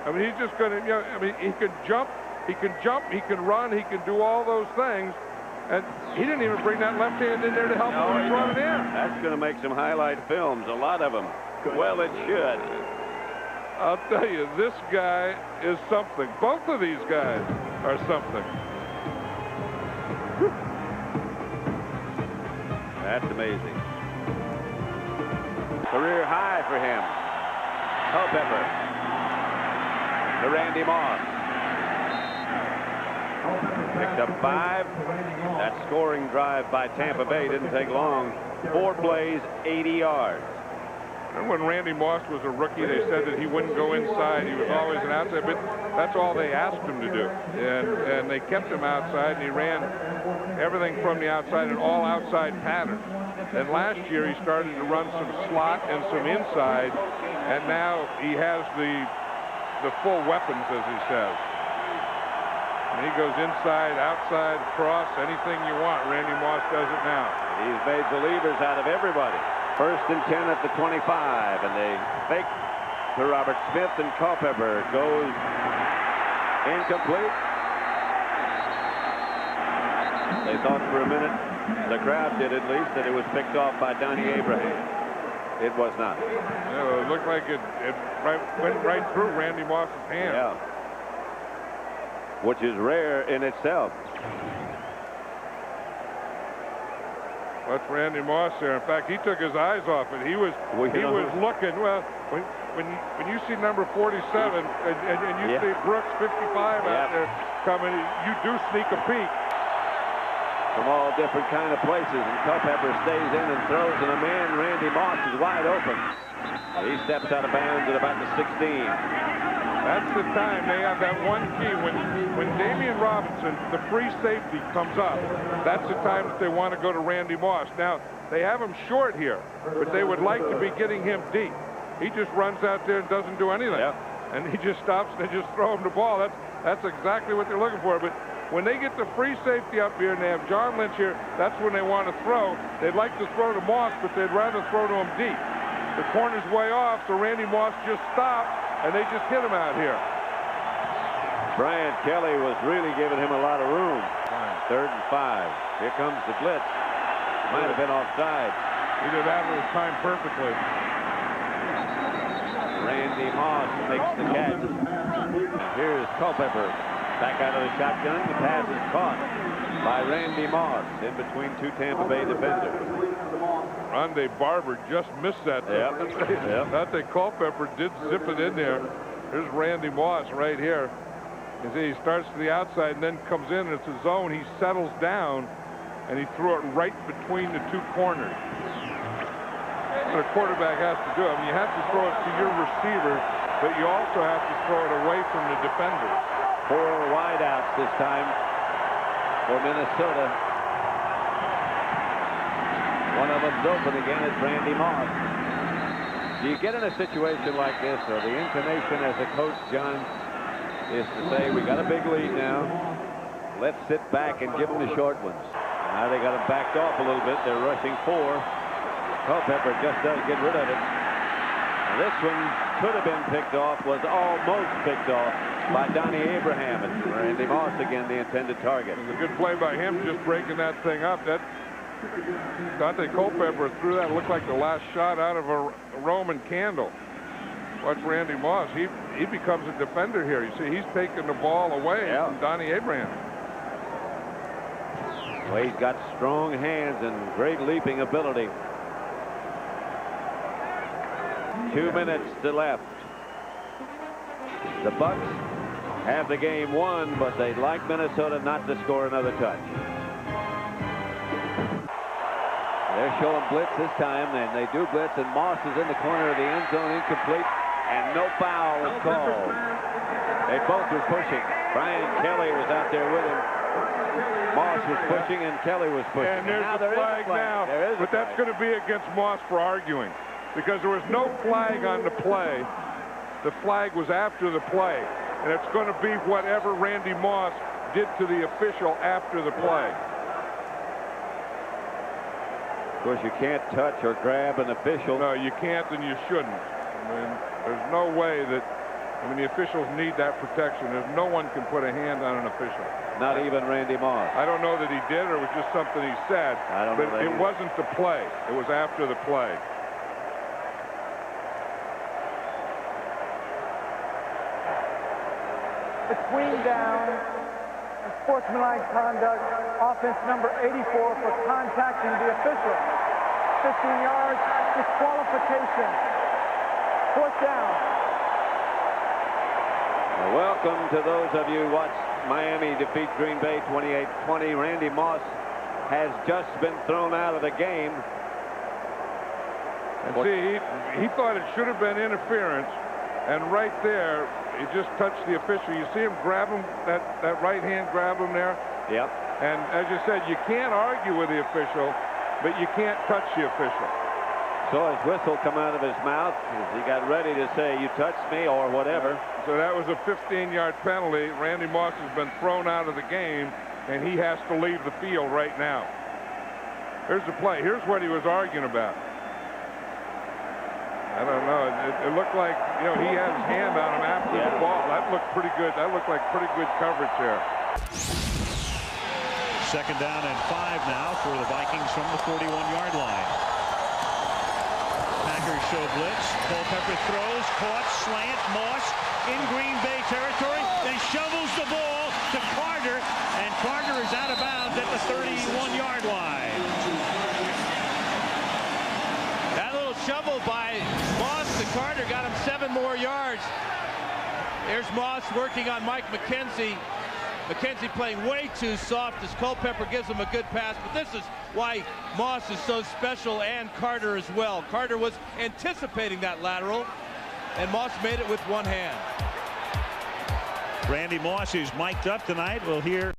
I mean, he's just going to, I mean, he can jump, he can run, he can do all those things. And he didn't even bring that left hand in there to help him run it in. That's going to make some highlight films, a lot of them. Well, it should. I'll tell you, this guy is something. Both of these guys are something. That's amazing. Career high for him. Culpepper to Randy Moss. Picked up 5. That scoring drive by Tampa Bay didn't take long. 4 plays, 80 yards. And when Randy Moss was a rookie, they said that he wouldn't go inside. He was always an outside, but that's all they asked him to do. And they kept him outside, and he ran everything from the outside, and all outside patterns. And last year, he started to run some slot and some inside, and now he has the full weapons, as he says. And he goes inside, outside, cross, anything you want. Randy Moss does it now. He's made believers out of everybody. 1st and 10 at the 25, and they fake to Robert Smith, and Culpepper goes incomplete. They thought for a minute, the crowd did at least, that it was picked off by Donnie Abraham. It was not. No, it looked like it went right through Randy Moss's hand. Yeah. Which is rare in itself. That's Randy Moss there. In fact, he took his eyes off it. He was looking. Well, when you see number 47 and you see Brooks 55 out there coming, you do sneak a peek. From all different kind of places, and Culpepper stays in and throws, and a man, Randy Moss, is wide open. He steps out of bounds at about the 16. That's the time they have that one key. When Damian Robinson, the free safety, comes up, that's the time that they want to go to Randy Moss. Now, they have him short here, but they would like to be getting him deep. He just runs out there and doesn't do anything. And he just stops and they just throw him the ball. That's exactly what they're looking for. But when they get the free safety up here and they have John Lynch here, that's when they want to throw. They'd like to throw to Moss, but they'd rather throw to him deep. The corner's way off, so Randy Moss just stopped, and they just hit him out here. Brian Kelly was really giving him a lot of room. 3rd and 5. Here comes the blitz. Might have been offside. He did that with his time perfectly. Randy Moss makes the catch. Here's Culpepper back out of the shotgun. The pass is caught by Randy Moss in between 2 Tampa Bay defenders. Rondé Barber just missed that. Dante Culpepper did zip it in there. Here's Randy Moss right here. You see, he starts to the outside and then comes in, and it's a zone. He settles down, and he threw it right between the 2 corners. That's what a quarterback has to do. I mean, you have to throw it to your receiver, but you also have to throw it away from the defender. 4 wideouts this time for Minnesota. One of them's open again. It's Randy Moss. Do you get in a situation like this, or the inclination as a coach, John, is to say, we got a big lead now. Let's sit back and give them the short ones. Now they got them backed off a little bit. They're rushing 4. Culpepper just doesn't get rid of it. Now this one could have been picked off, was almost picked off by Donnie Abraham. And Randy Moss again, the intended target. It was a good play by him, just breaking that thing up. That Dante Culpepper threw that. It looked like the last shot out of a Roman candle. Watch Randy Moss. He becomes a defender here. You see, he's taking the ball away from Donnie Abraham. Well, he's got strong hands and great leaping ability. 2 minutes to left. The Bucks have the game won, but they'd like Minnesota not to score another touch. They're showing blitz this time, and they do blitz, and Moss is in the corner of the end zone, incomplete, and no foul is called. They both were pushing. Brian Kelly was out there with him. Moss was pushing and Kelly was pushing. And there's now the flag now. But that's going to be against Moss for arguing, because there was no flag on the play. The flag was after the play. And it's going to be whatever Randy Moss did to the official after the play. Of course, you can't touch or grab an official. No, you can't, and you shouldn't. I mean, there's no way that, I mean, the officials need that protection. There's no one can put a hand on an official. Not even Randy Moss. I don't know that he did, or it was just something he said. I don't know but that it wasn't the play. It was after the play. Between down and sportsmanlike conduct, offense number 84 for contacting the official. 15 yards, disqualification. Fourth down. Well, welcome to those of you who watched Miami defeat Green Bay 28-20. Randy Moss has just been thrown out of the game. And see, he thought it should have been interference, and right there, he just touched the official. You see him grab him, that right hand grab him there? Yep. And as you said, you can't argue with the official, but you can't touch the official. Saw his whistle come out of his mouth as he got ready to say, "You touched me," or whatever. So that was a 15-yard penalty. Randy Moss has been thrown out of the game, and he has to leave the field right now. Here's the play. Here's what he was arguing about. I don't know. It looked like, you know, he had his hand on him after the ball. That looked pretty good. That looked like pretty good coverage there. Second down and 5 now for the Vikings from the 41-yard line. Packers show blitz. Culpepper throws, caught, slant, Moss in Green Bay territory, then shovels the ball to Carter, and Carter is out of bounds at the 31-yard line. That little shovel by Moss to Carter got him 7 more yards. There's Moss working on Mike McKenzie. McKenzie playing way too soft as Culpepper gives him a good pass, but this is why Moss is so special, and Carter as well. Carter was anticipating that lateral, and Moss made it with one hand. Randy Moss is mic'd up tonight. We'll hear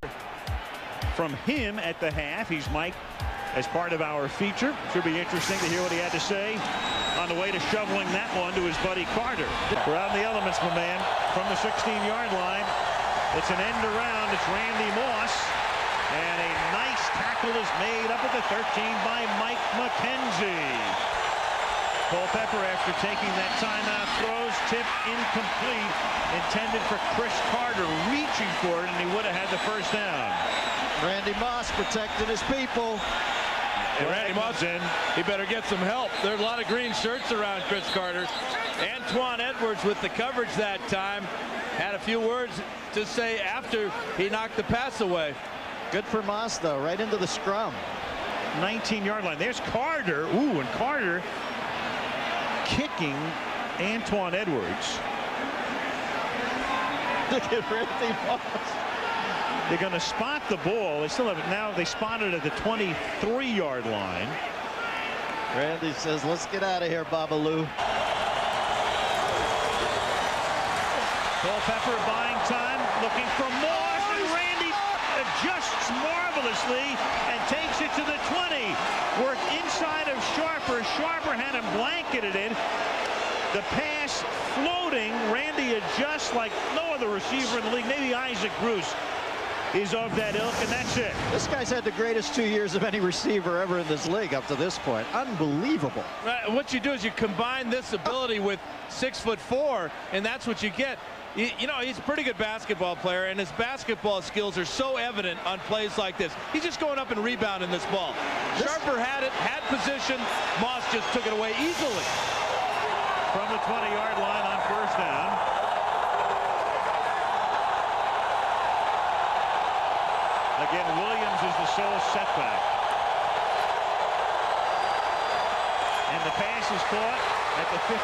from him at the half. He's mic'd as part of our feature. Should be interesting to hear what he had to say on the way to shoveling that one to his buddy Carter. We're out in the elements, my man, from the 16-yard line. It's an end around. It's Randy Moss. And a nice tackle is made up at the 13 by Mike McKenzie. Culpepper, after taking that timeout, throws, tip incomplete, intended for Chris Carter, reaching for it, and he would have had the first down. Randy Moss protected his people. And Randy Moss, he better get some help. There's a lot of green shirts around Chris Carter. Antoine Edwards with the coverage that time. Had a few words to say after he knocked the pass away. Good for Moss, though, right into the scrum. 19-yard line. There's Carter. Ooh, and Carter kicking Antoine Edwards. Look at Randy Moss. They're going to spot the ball. They still have it now. They spot it at the 23-yard line. Randy says, "Let's get out of here, Babalu." Culpepper buying time, looking for Moss, and Randy adjusts marvelously and takes it to the 20. Worked inside of Sharper. Sharper had him blanketed in. The pass floating. Randy adjusts like no other receiver in the league. Maybe Isaac Bruce is of that ilk, and that's it. This guy's had the greatest 2 years of any receiver ever in this league up to this point. Unbelievable. What you do is you combine this ability with 6'4", and that's what you get. You know, he's a pretty good basketball player, and his basketball skills are so evident on plays like this. He's just going up and rebounding this ball. Sharper had it, had position. Moss just took it away easily. From the 20-yard line on first down. Again, Williams is the sole setback. And the pass is caught at the 15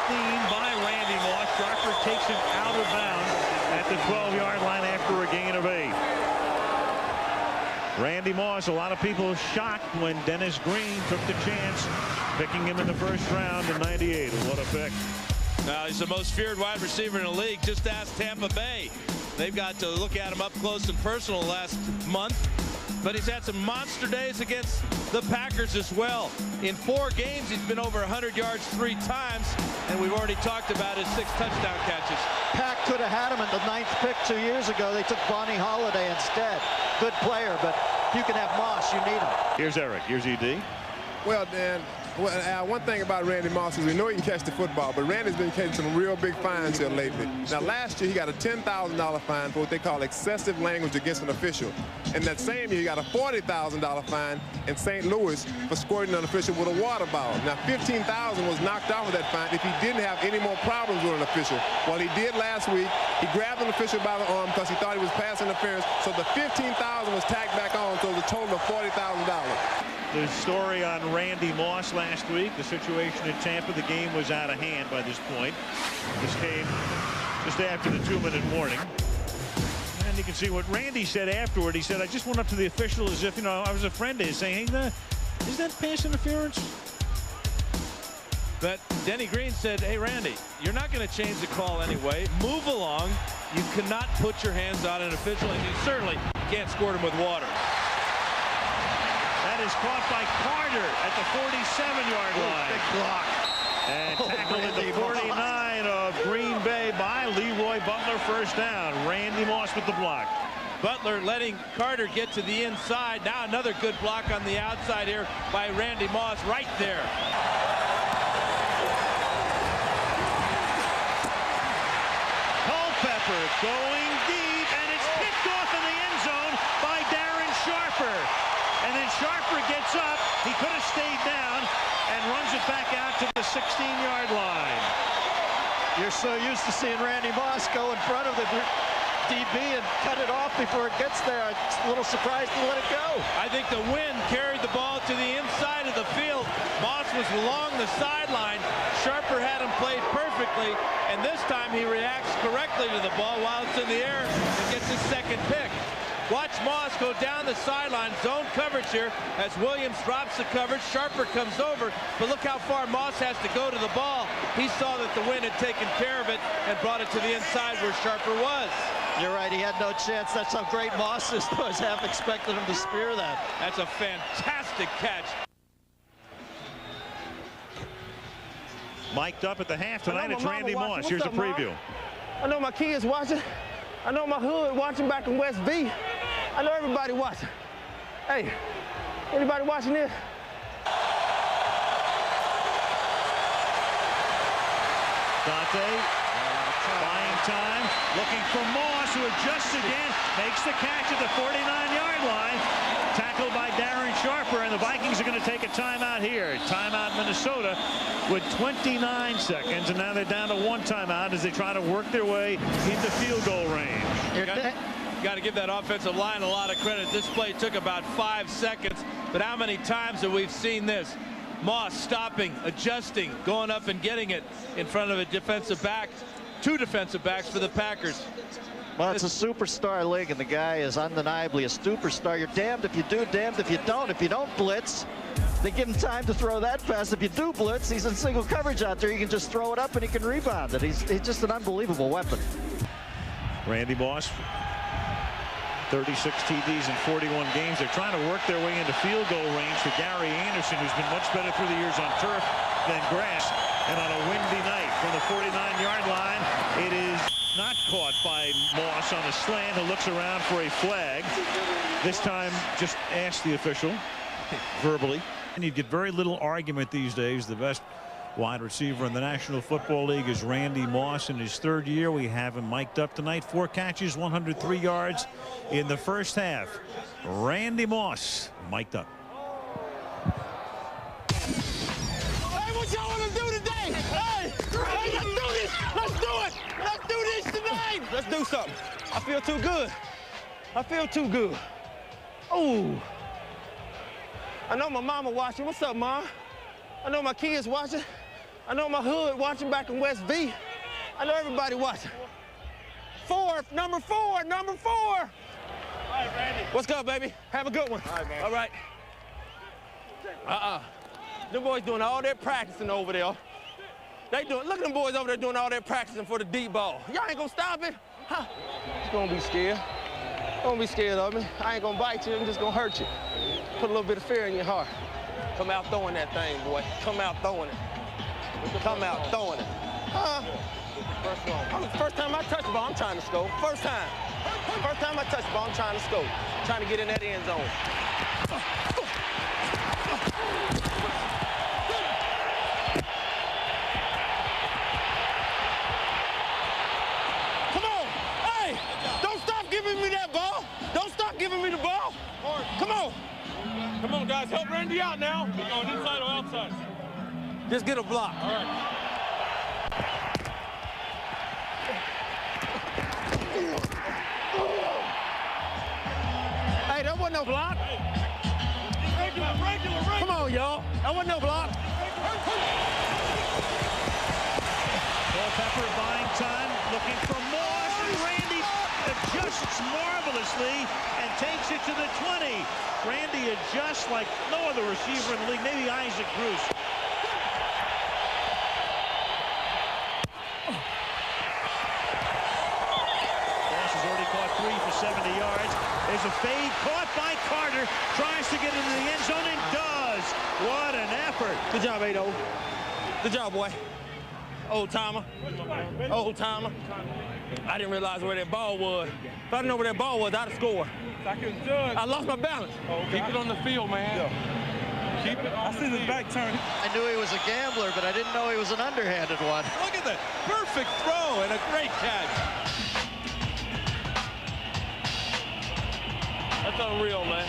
by Randy Moss. Sharper takes him out of bounds at the 12-yard line after a gain of 8. Randy Moss, a lot of people shocked when Dennis Green took the chance, picking him in the first round in '98. And what a pick. He's the most feared wide receiver in the league. Just ask Tampa Bay. They've got to look at him up close and personal last month. But he's had some monster days against the Packers as well. In 4 games, he's been over 100 yards 3 times, and we've already talked about his 6 touchdown catches. Pack could have had him in the 9th pick 2 years ago. They took Bonnie Holiday instead. Good player, but if you can have Moss, you need him. Here's Eric. Here's ED. Well, Dan, one thing about Randy Moss is we know he can catch the football, but Randy's been catching some real big fines here lately. Now, last year he got a $10,000 fine for what they call excessive language against an official. And that same year he got a $40,000 fine in St. Louis for squirting an official with a water bottle. Now, $15,000 was knocked off of that fine if he didn't have any more problems with an official. Well, he did last week. He grabbed an official by the arm because he thought he was pass interference, so the $15,000 was tacked back on, so it was a total of $40,000. The story on Randy Moss last week, the situation in Tampa, the game was out of hand by this point. This came just after the 2-minute warning. And you can see what Randy said afterward. He said, I just went up to the official as if, you know, I was a friend of his, saying, hey, is that pass interference? But Denny Green said, hey, Randy, you're not going to change the call anyway. Move along. You cannot put your hands on an official, and you certainly can't squirt him with water. That is caught by Carter at the 47-yard line. Big block. And tackled at the 49 of Green Bay by Leroy Butler, first down. Randy Moss with the block. Butler letting Carter get to the inside. Now another good block on the outside here by Randy Moss right there. Culpepper going deep, and it's picked off in the end zone by Darren Sharper. And then Sharper gets up. He could have stayed down and runs it back out to the 16-yard line. You're so used to seeing Randy Moss go in front of the DB and cut it off before it gets there. I'm a little surprised to let it go. I think the wind carried the ball to the inside of the field. Moss was along the sideline. Sharper had him played perfectly, and this time he reacts correctly to the ball while it's in the air and gets his second pick. Watch Moss go down the sideline, zone coverage here as Williams drops the coverage. Sharper comes over, but look how far Moss has to go to the ball. He saw that the wind had taken care of it and brought it to the inside where Sharper was. You're right, he had no chance. That's how great Moss is. I was half expecting him to spear that. That's a fantastic catch. Mic'd up at the half tonight, it's Randy Moss. Here's a preview. I know my kids watching. I know my hood watching back in West V. I know everybody watching. Hey, anybody watching this? Dante buying time, looking for Moss, who adjusts again, makes the catch at the 49-yard line. Tackled by Darren Sharper, and the Vikings are going to take a timeout here. Timeout Minnesota with 29 seconds, and now they're down to 1 timeout as they try to work their way into field goal range. Got to give that offensive line a lot of credit. This play took about 5 seconds, but how many times have we seen this? Moss stopping, adjusting, going up and getting it in front of a defensive back. 2 defensive backs for the Packers. Well, it's a superstar league, and the guy is undeniably a superstar. You're damned if you do, damned if you don't. If you don't blitz, they give him time to throw that pass. If you do blitz, he's in single coverage out there. You can just throw it up, and he can rebound it. He's just an unbelievable weapon. Randy Moss, 36 TDs in 41 games. They're trying to work their way into field goal range for Gary Anderson, who's been much better through the years on turf than grass. And on a windy night from the 49-yard line, it is not caught by Moss on a slant, who looks around for a flag. This time just asked the official verbally. And you get very little argument these days. The best wide receiver in the National Football League is Randy Moss. In his 3rd year, we have him mic'd up tonight. 4 catches, 103 yards in the first half. Randy Moss mic'd up. Hey, what y'all want to do today? Hey, let's do this. Let's do it. Let's do this tonight. Let's do something. I feel too good. I feel too good. Oh. I know my mama watching. What's up, Mom? I know my kids watching. I know my hood watching back in West V. I know everybody watching. 4, number 4, number 4. All right, Randy. What's up, baby? Have a good one. All right, man. All right. Them boys doing all their practicing over there. Look at them boys over there doing all their practicing for the deep ball. Y'all ain't gonna stop it. You're gonna be scared. Don't be scared of me. I ain't gonna bite you, I'm just gonna hurt you. Put a little bit of fear in your heart. Come out throwing that thing, boy. Come out throwing it. Come out throwing it. First time I touch the ball, I'm trying to score. First time I touch the ball, I'm trying to score. Trying to get in that end zone. Come on! Hey! Don't stop giving me that ball! Don't stop giving me the ball! Come on! Come on, guys, help Randy out now. You going inside or outside? Just get a block. All right. Hey, that wasn't no block. Regular. Come on, y'all. That wasn't no block. Culpepper buying time, looking for Moss, and Randy adjusts marvelously and takes it to the 20. Randy adjusts like no other receiver in the league, maybe Isaac Bruce. Moss has already caught 3 for 70 yards. There's a fade caught by Carter, tries to get into the end zone and does. What an effort. Good job, Ado. Good job, boy. Old timer. Old timer. I didn't realize where that ball was. If I didn't know where that ball was, I'd have scored. I couldn't judge. I lost my balance. Keep it on the field, man. Yeah. Keep it. I see the back turn. I knew he was a gambler, but I didn't know he was an underhanded one. Look at that. Perfect throw and a great catch. That's unreal, man.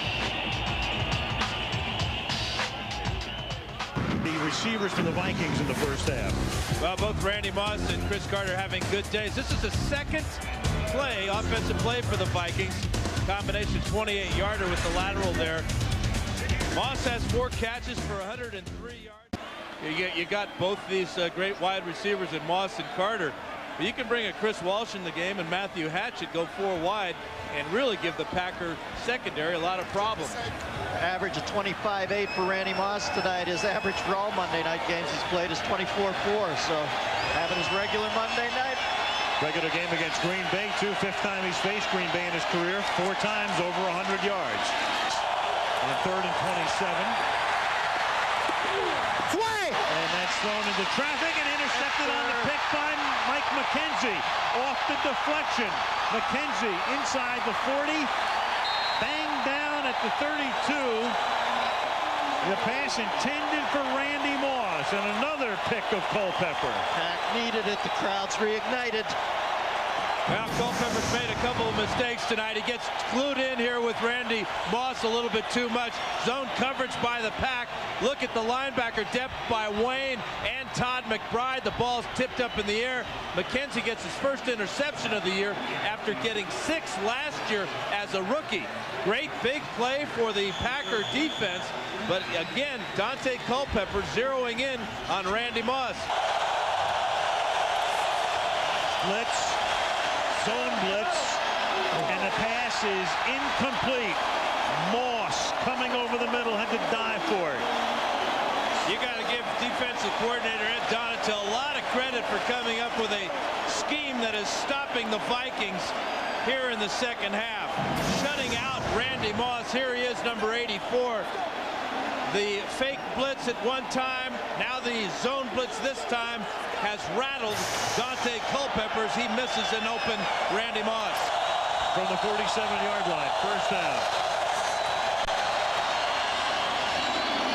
The receivers for the Vikings in the first half. Well, both Randy Moss and Chris Carter having good days. This is the second play, offensive play for the Vikings. Combination 28-yarder with the lateral there. Moss has 4 catches for 103 yards. You got both these great wide receivers in Moss and Carter. But you can bring a Chris Walsh in the game and Matthew Hatchett go 4 wide and really give the Packer secondary a lot of problems. Average of 25-8 for Randy Moss tonight. His average for all Monday night games he's played is 24-4. So having his regular Monday night. Regular game against Green Bay, too. 5th time he's faced Green Bay in his career. 4 times over 100 yards. And 3rd and 27. Swing! And that's thrown into traffic and intercepted on the pick by Mike McKenzie. Off the deflection. McKenzie inside the 40. Banged down at the 32. The pass intended for Randy Moss, and another pick of Culpepper. Pack needed it. The crowd's reignited. Well, Culpepper's made a couple of mistakes tonight. He gets glued in here with Randy Moss a little bit too much. Zone coverage by the Pack. Look at the linebacker depth by Wayne and Todd McBride. The ball's tipped up in the air. McKenzie gets his first interception of the year after getting 6 last year as a rookie. Great big play for the Packer defense. But again, Dante Culpepper zeroing in on Randy Moss. Blitz. Zone blitz, and the pass is incomplete. Moss coming over the middle, had to dive for it. You got to give defensive coordinator Ed Donatel a lot of credit for coming up with a scheme that is stopping the Vikings here in the second half. Shutting out Randy Moss. Here he is, number 84. The fake blitz at one time, now the zone blitz this time has rattled Dante Culpepper as he misses an open Randy Moss. From the 47-yard line, first down.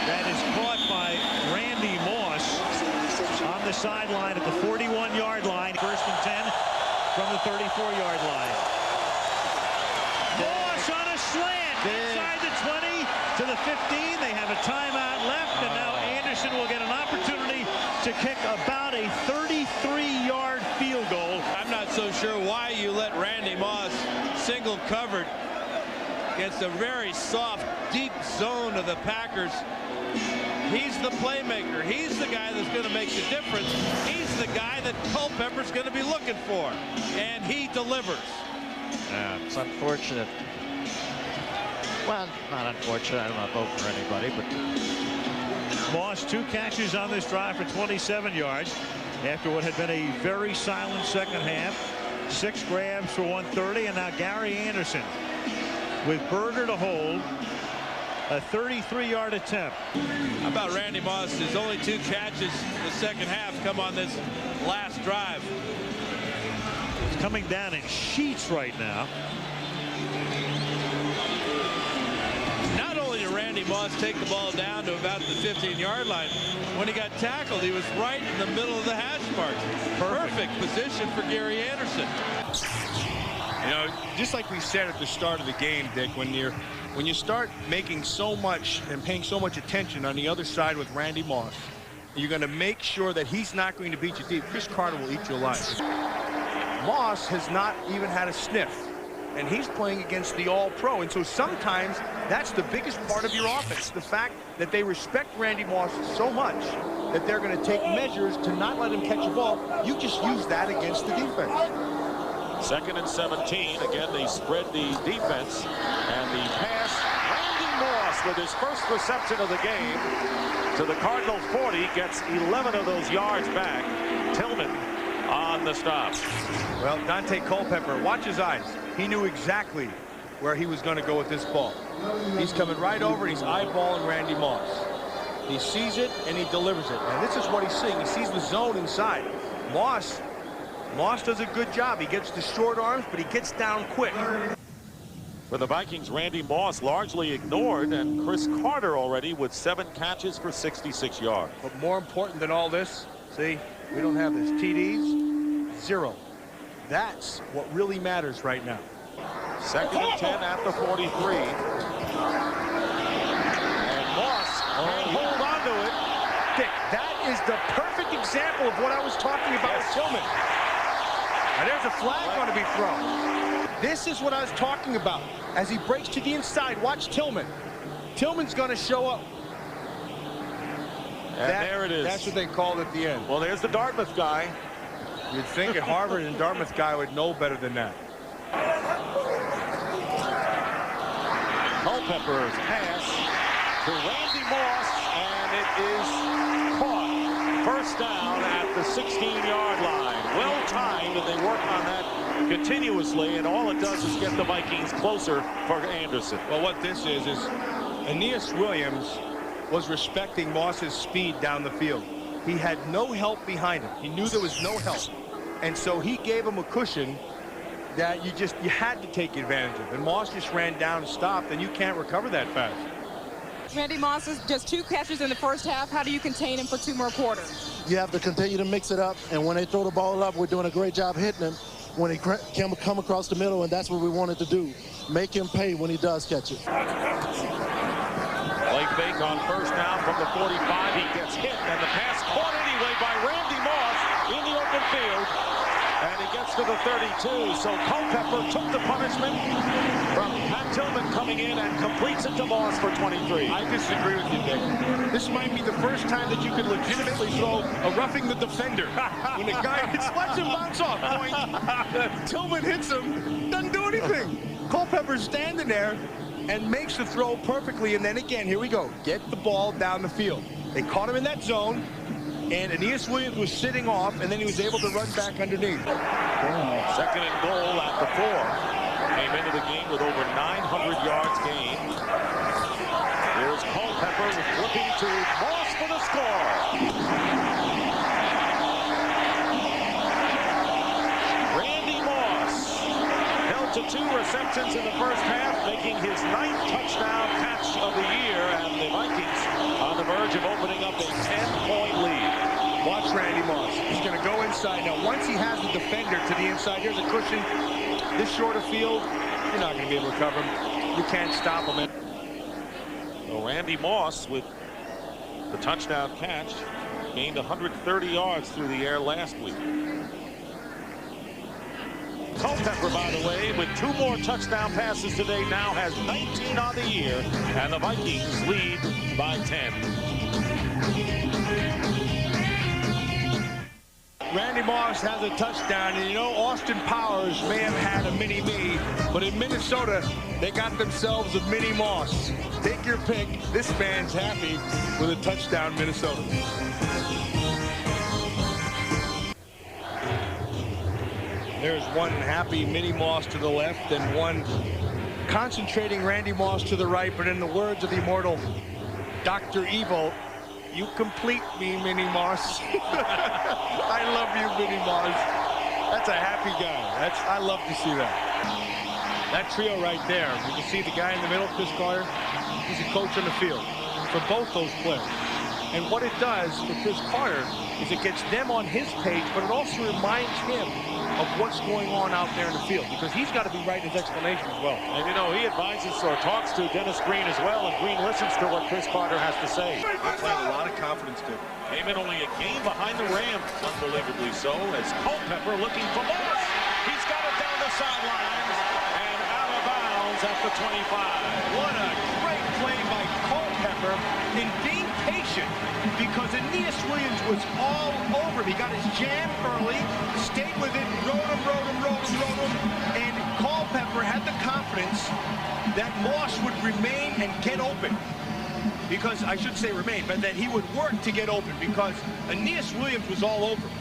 That is caught by Randy Moss on the sideline at the 41-yard line. First and 10 from the 34-yard line. Moss on a slant inside the 20 to the 15. They have a timeout left, and now Anderson will get an opportunity to kick about a 33-yard field goal. I'm not so sure why you let Randy Moss single covered against a very soft, deep zone of the Packers. He's the playmaker. He's the guy that's going to make the difference. He's the guy that Culpepper's going to be looking for, and he delivers. Yeah, it's unfortunate. Well, not unfortunate. I don't want to vote for anybody, but Moss 2 catches on this drive for 27 yards after what had been a very silent second half. 6 grabs for 130, and now Gary Anderson with Berger to hold. A 33-yard attempt. How about Randy Moss? His only 2 catches in the second half come on this last drive. He's coming down in sheets right now. Not only did Randy Moss take the ball down to about the 15-yard line, when he got tackled, he was right in the middle of the hash mark. Perfect position for Gary Anderson. You know, just like we said at the start of the game, Dick, when you start making so much and paying so much attention on the other side with Randy Moss, you're going to make sure that he's not going to beat you deep. Chris Carter will eat you alive. Moss has not even had a sniff, and he's playing against the All-Pro, and so sometimes that's the biggest part of your offense, the fact that they respect Randy Moss so much that they're going to take measures to not let him catch a ball. You just use that against the defense. 2nd and 17. Again, they spread the defense, and the pass, Randy Moss with his first reception of the game to the Cardinals 40, gets 11 of those yards back. Tillman on the stop. Well, Dante Culpepper, watch his eyes. He knew exactly where he was going to go with this ball. He's coming right over, and he's eyeballing Randy Moss. He sees it, and he delivers it. And this is what he's seeing. He sees the zone inside. Moss does a good job. He gets the short arms, but he gets down quick. For the Vikings, Randy Moss largely ignored, and Chris Carter already with 7 catches for 66 yards. But more important than all this, see, we don't have this. TDs, 0. That's what really matters right now. 2nd and 10 at the 43. And Moss can hold on to it. Dick, that is the perfect example of what I was talking about with Tillman. And there's a flag going to be thrown. This is what I was talking about. As he breaks to the inside, watch Tillman. Tillman's going to show up. And there it is. That's what they called at the end. Well, there's the Dartmouth guy. You'd think a Harvard and Dartmouth guy would know better than that. Culpepper's pass to Randy Moss, and it is caught. First down at the 16-yard line. Well timed, and they work on that continuously, and all it does is get the Vikings closer for Anderson. Well, what this is Aeneas Williams was respecting Moss's speed down the field. He had no help behind him. He knew there was no help. And so he gave him a cushion that you had to take advantage of. And Moss just ran down and stopped, and you can't recover that fast. Randy Moss is just 2 catches in the first half. How do you contain him for 2 more quarters? You have to continue to mix it up, and when they throw the ball up, we're doing a great job hitting him when he can come across the middle, and that's what we wanted to do. Make him pay when he does catch it. Play fake on first down from the 45. He gets hit, and the pass caught anyway by Randy Moss in the open field. And he gets to the 32. So Culpepper took the punishment from Pat Tillman coming in and completes it to Moss for 23. I disagree with you, Dick. This might be the first time that you could legitimately throw a roughing the defender. When the guy lets him bounce off point, Tillman hits him, doesn't do anything. Culpepper's standing there and makes the throw perfectly. And then again, here we go. Get the ball down the field. They caught him in that zone. And Aeneas Williams was sitting off, and then he was able to run back underneath. 2nd and goal at the 4. Came into the game with over 900 yards gained. Here's Culpepper flipping to Moss for the score. Randy Moss held to 2 receptions in the first half, making his 9th touchdown catch of the year, and the Vikings on the verge of opening up a 10-point lead. Watch Randy Moss. He's going to go inside. Now, once he has the defender to the inside, here's a cushion. This short of field, you're not going to be able to cover him. You can't stop him. Well, Randy Moss with the touchdown catch gained 130 yards through the air last week. Culpepper, by the way, with 2 more touchdown passes today, now has 19 on the year, and the Vikings lead by 10. Randy Moss has a touchdown, and you know Austin Powers may have had a mini-me, but in Minnesota, they got themselves a mini Moss. Take your pick. This man's happy with a touchdown, Minnesota. There's one happy Minnie Moss to the left and one concentrating Randy Moss to the right. But in the words of the immortal Dr. Evil, you complete me, Minnie Moss. I love you, Minnie Moss. That's a happy guy. I love to see that. That trio right there. You can see the guy in the middle, Cris Carter. He's a coach on the field for both those players. And what it does for Cris Carter is it gets them on his page, but it also reminds him of what's going on out there in the field, because he's got to be writing his explanation as well. And you know, he advises or talks to Dennis Green as well, and Green listens to what Cris Carter has to say. They're playing a lot of confidence too. Came only a game behind the Rams, unbelievably so, as Culpepper looking for Moss. He's got it down the sidelines and out of bounds at the 25. What a great play by Culpepper in being patient, because Aeneas Williams was all over him. He got his jam early, stayed with it, rode him, and Culpepper had the confidence that Moss would remain and get open. Because, I should say remain, but that he would work to get open, because Aeneas Williams was all over him.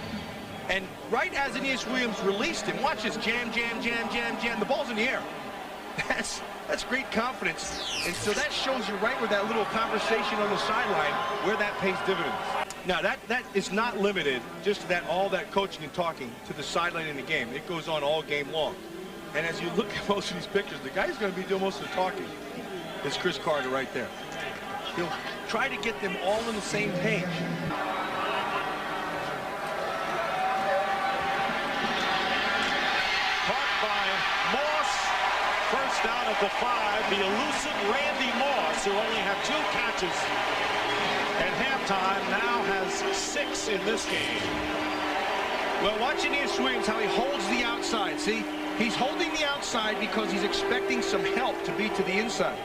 And right as Aeneas Williams released him, watch this, jam, the ball's in the air. That's great confidence. And so that shows you right where that little conversation on the sideline, where that pays dividends. Now, that is not limited just to that, all that coaching and talking to the sideline in the game. It goes on all game long. And as you look at most of these pictures, the guy who's going to be doing most of the talking is Cris Carter right there. He'll try to get them all on the same page. Caught by Moss. First down at the 5. The elusive Randy Moss, who only had 2 catches at halftime, now has 6 in this game. Well, watch Aeneas Williams, how he holds the outside. See, he's holding the outside because he's expecting some help to be to the inside.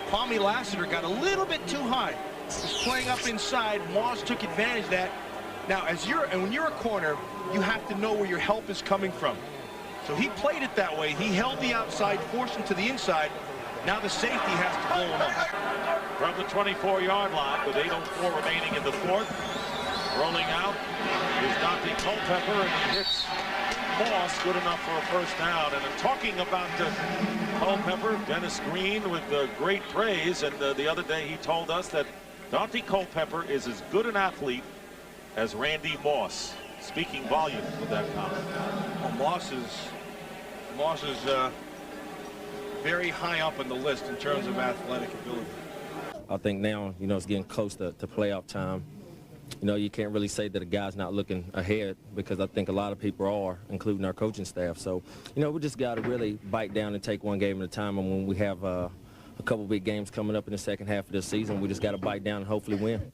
Kwame Lassiter got a little bit too high. He's playing up inside. Moss took advantage of that. Now, when you're a corner, you have to know where your help is coming from. So he played it that way. He held the outside, forced him to the inside. Now the safety has to blow him up. From the 24-yard line with 8:04 remaining in the fourth. Rolling out is Dante Culpepper, and he hits Moss, good enough for a first down. And talking about Culpepper, Dennis Green with great praise. And the other day he told us that Dante Culpepper is as good an athlete as Randy Moss. Speaking volumes with that comment. Well, Moss is very high up on the list in terms of athletic ability. I think now, you know, it's getting close to playoff time. You know, you can't really say that a guy's not looking ahead, because I think a lot of people are, including our coaching staff. So, you know, we just got to really bite down and take one game at a time. And when we have a couple big games coming up in the second half of this season, we just got to bite down and hopefully win.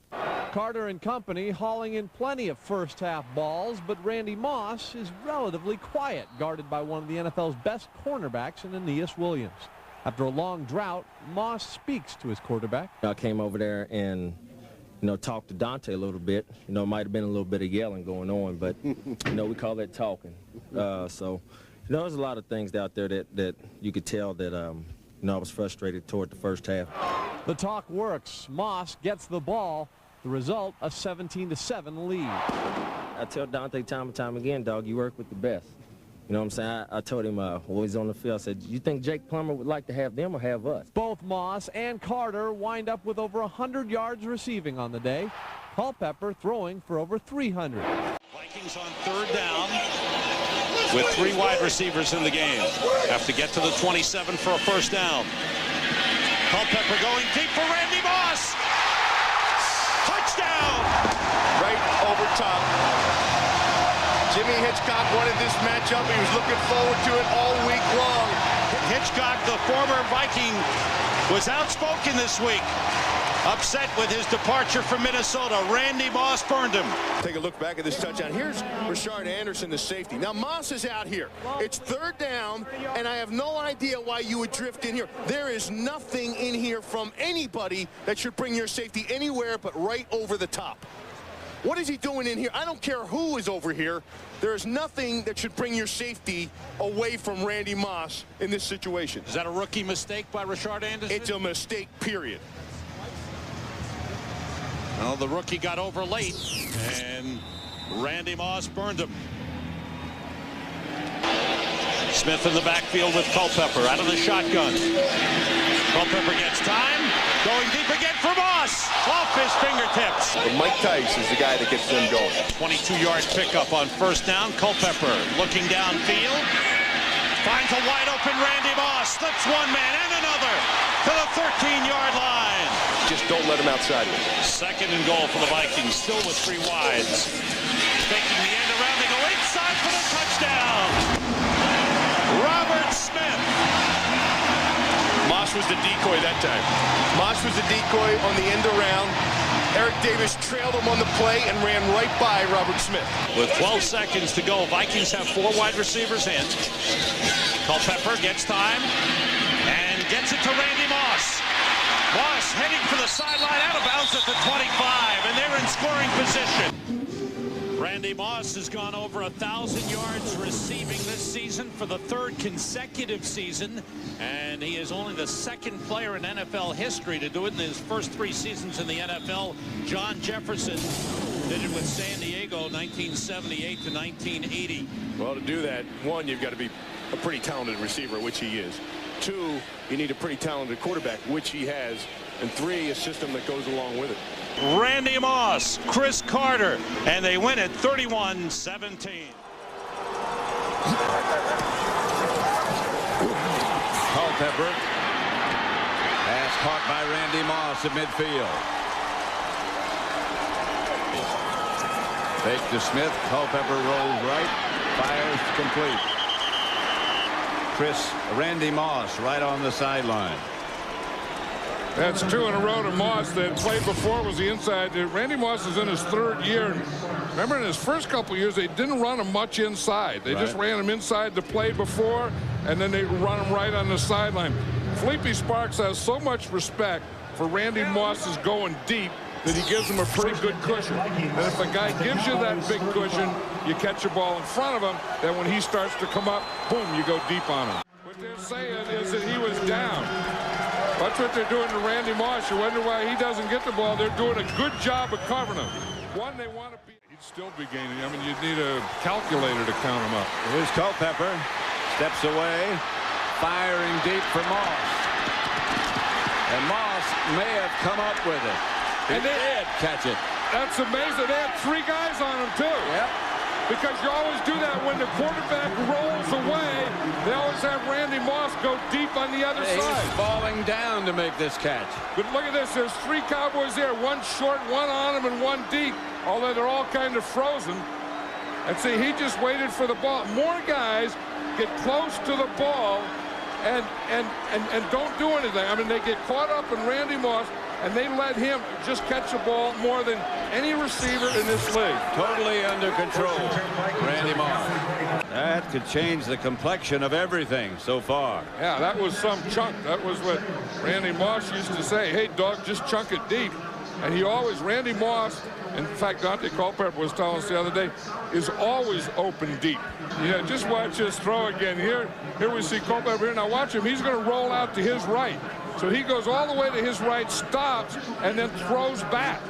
Carter and company hauling in plenty of first-half balls, but Randy Moss is relatively quiet, guarded by one of the NFL's best cornerbacks in Aeneas Williams. After a long drought, Moss speaks to his quarterback. I came over there and, you know, talked to Dante a little bit. You know, it might have been a little bit of yelling going on, but, you know, we call that talking. So, you know, there's a lot of things out there that you could tell that, you know, I was frustrated toward the first half. The talk works. Moss gets the ball. The result, a 17-7 lead. I tell Dante time and time again, dog, you work with the best. You know what I'm saying? I told him when he was on the field, I said, you think Jake Plummer would like to have them or have us? Both Moss and Carter wind up with over 100 yards receiving on the day. Culpepper throwing for over 300. Vikings on third down with 3 wide receivers in the game. Have to get to the 27 for a first down. Culpepper going deep for Randy Moss. Touchdown! Right over top. Jimmy Hitchcock wanted this matchup. He was looking forward to it all week long. Hitchcock, the former Viking, was outspoken this week. Upset with his departure from Minnesota. Randy Moss burned him. Take a look back at this touchdown. Here's Rashard Anderson, the safety. Now Moss is out here. It's third down, and I have no idea why you would drift in here. There is nothing in here from anybody that should bring your safety anywhere but right over the top. What is he doing in here? I don't care who is over here. There is nothing that should bring your safety away from Randy Moss in this situation. Is that a rookie mistake by Rashard Anderson? It's a mistake, period. Well, the rookie got over late, and Randy Moss burned him. Smith in the backfield with Culpepper out of the shotgun. Culpepper gets time. Going deep again for Moss. Off his fingertips. But Mike Tice is the guy that gets them going. 22-yard pickup on first down. Culpepper looking downfield. Finds a wide open Randy Moss. Slips one man and another to the 13-yard line. Just don't let him outside. Second and goal for the Vikings. Still with 3 wides. Taking the end around. They go inside for the touchdown. Robert Smith. Moss was the decoy that time. Moss was the decoy on the end around. Eric Davis trailed him on the play and ran right by Robert Smith. With 12 seconds to go, Vikings have 4 wide receivers in. Culpepper gets time and gets it to Randy Moss. Moss heading for the sideline, out of bounds at the 25, and they're in scoring position. Randy Moss has gone over 1,000 yards receiving this season for the 3rd consecutive season, and he is only the 2nd player in NFL history to do it in his first 3 seasons in the NFL. John Jefferson did it with San Diego 1978 to 1980. Well, to do that, 1, you've got to be a pretty talented receiver, which he is. 2, you need a pretty talented quarterback, which he has. And 3, a system that goes along with it. Randy Moss, Chris Carter, and they win it 31-17. Culpepper. Pass caught by Randy Moss at midfield. Fake to Smith. Culpepper rolls right. Fires complete. Randy Moss right on the sideline. That's 2 in a row to Moss. That played before was the inside. Randy Moss is in his 3rd year. Remember, in his first couple years, they didn't run him much inside. They just ran him inside the play before, and then they run him right on the sideline. Felipe Sparks has so much respect for Randy Moss's going deep that he gives him a pretty good cushion. And if a guy gives you that big cushion, you catch the ball in front of him, then when he starts to come up, boom, you go deep on him. What they're saying is that he was down. That's what they're doing to Randy Moss. You wonder why he doesn't get the ball. They're doing a good job of covering him. 1, they want to be. He'd still be gaining. I mean, you'd need a calculator to count him up. Here's Culpepper. Steps away. Firing deep for Moss. And Moss may have come up with it. He did catch it. That's amazing. They had 3 guys on him, too. Yep. Because you always do that when the quarterback rolls away. They always have Randy Moss go deep on the other side. He's falling down to make this catch. But look at this. There's 3 Cowboys there. 1 short, 1 on him, and 1 deep. Although they're all kind of frozen. And see, he just waited for the ball. More guys get close to the ball and don't do anything. I mean, they get caught up in Randy Moss, and they let him just catch the ball more than any receiver in this league. Totally under control, Randy Moss. That could change the complexion of everything so far. Yeah, that was some chunk. That was what Randy Moss used to say. Hey, dog, just chunk it deep. And he always, Randy Moss, in fact, Dante Culpepper was telling us the other day, is always open deep. Yeah, just watch this throw again. Here we see Culpepper here. Now watch him. He's going to roll out to his right. So he goes all the way to his right, stops, and then throws back.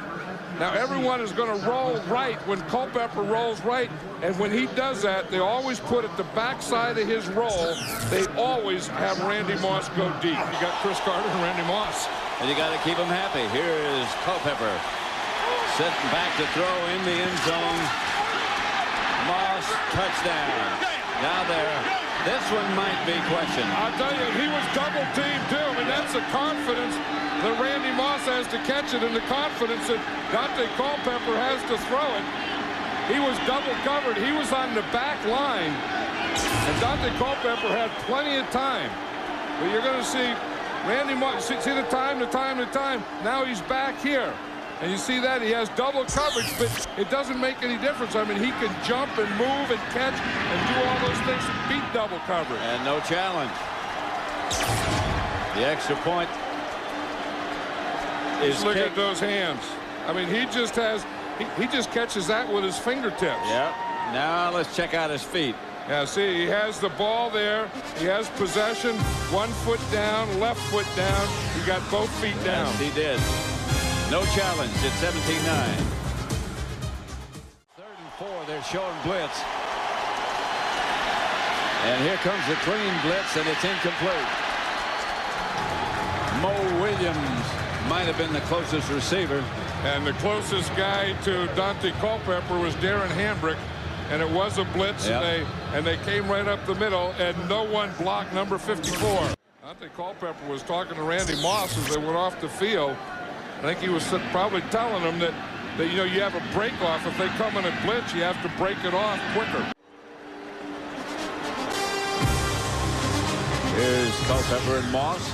Now everyone is going to roll right when Culpepper rolls right, and when he does that, they always put at the backside of his roll, they always have Randy Moss go deep. You got Chris Carter and Randy Moss. And you got to keep him happy. Here is Culpepper sitting back to throw in the end zone. Moss, touchdown. Now this one might be questioned. I'll tell you, he was double teamed too. I mean, that's the confidence that Randy Moss has to catch it, and the confidence that Dante Culpepper has to throw it. He was double covered. He was on the back line, and Dante Culpepper had plenty of time. But you're going to see Randy Moss, see the time. Now he's back here. And you see that he has double coverage, but it doesn't make any difference. I mean, he can jump and move and catch and do all those things and beat double coverage. And no challenge. The extra point is look at those hands. I mean, he just catches that with his fingertips. Yeah. Now let's check out his feet. Yeah, see, he has the ball there. He has possession. 1 foot down, left foot down. He got both feet down. Yes, he did. No challenge at 17-9. 3rd and 4, they're showing blitz. And here comes the clean blitz, and it's incomplete. Mo Williams might have been the closest receiver. And the closest guy to Dante Culpepper was Darren Hambrick. And it was a blitz, and they came right up the middle, and no one blocked number 54. Dante Culpepper was talking to Randy Moss as they went off the field. I think he was probably telling them that you know, you have a break off. If they come in a blitz, you have to break it off quicker. Here's Culpepper and Moss.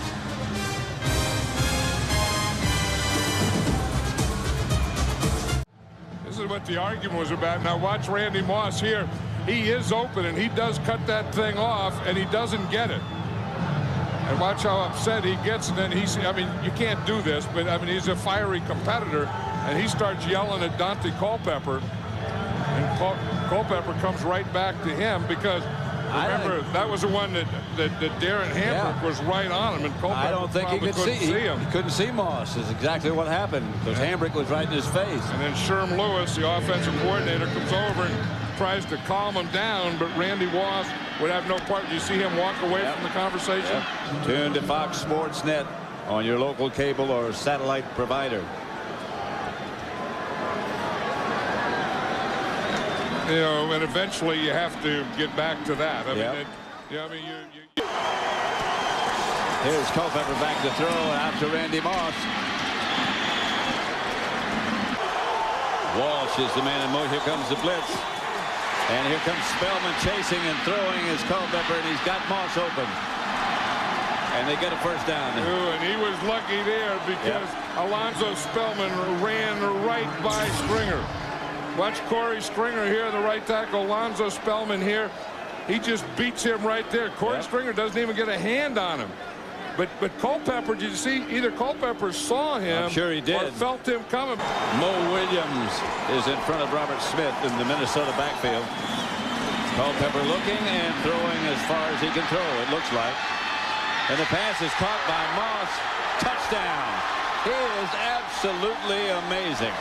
This is what the argument was about. Now watch Randy Moss here. He is open, and he does cut that thing off, and he doesn't get it. And watch how upset he gets. And then I mean, you can't do this, but I mean, he's a fiery competitor, and he starts yelling at Dante Culpepper, and Culpepper comes right back to him because. Remember, that was the one that Darren Hambrick was right on him, and Culpepper I don't think he could see him. He couldn't see Moss. Is exactly what happened because Hambrick was right in his face. And then Sherm Lewis, the offensive coordinator, comes over and tries to calm him down, but Randy Moss would have no part. You see him walk away from the conversation? Tune to Fox Sports Net on your local cable or satellite provider. You know, and eventually you have to get back to that. I mean, Here's Culpepper back to throw out to Randy Moss. Walsh is the man, and here comes the blitz. And here comes Spellman chasing and throwing as Culpepper, and he's got Moss open. And they get a first down. Ooh, and he was lucky there because Alonzo Spellman ran right by Stringer. Watch Corey Stringer here, the right tackle. Alonzo Spellman here. He just beats him right there. Corey Stringer doesn't even get a hand on him. But Culpepper, did you see? Either Culpepper saw him I'm sure he did. or felt him coming. Mo Williams is in front of Robert Smith in the Minnesota backfield. Culpepper looking and throwing as far as he can throw, it looks like. And the pass is caught by Moss. Touchdown. He is absolutely amazing.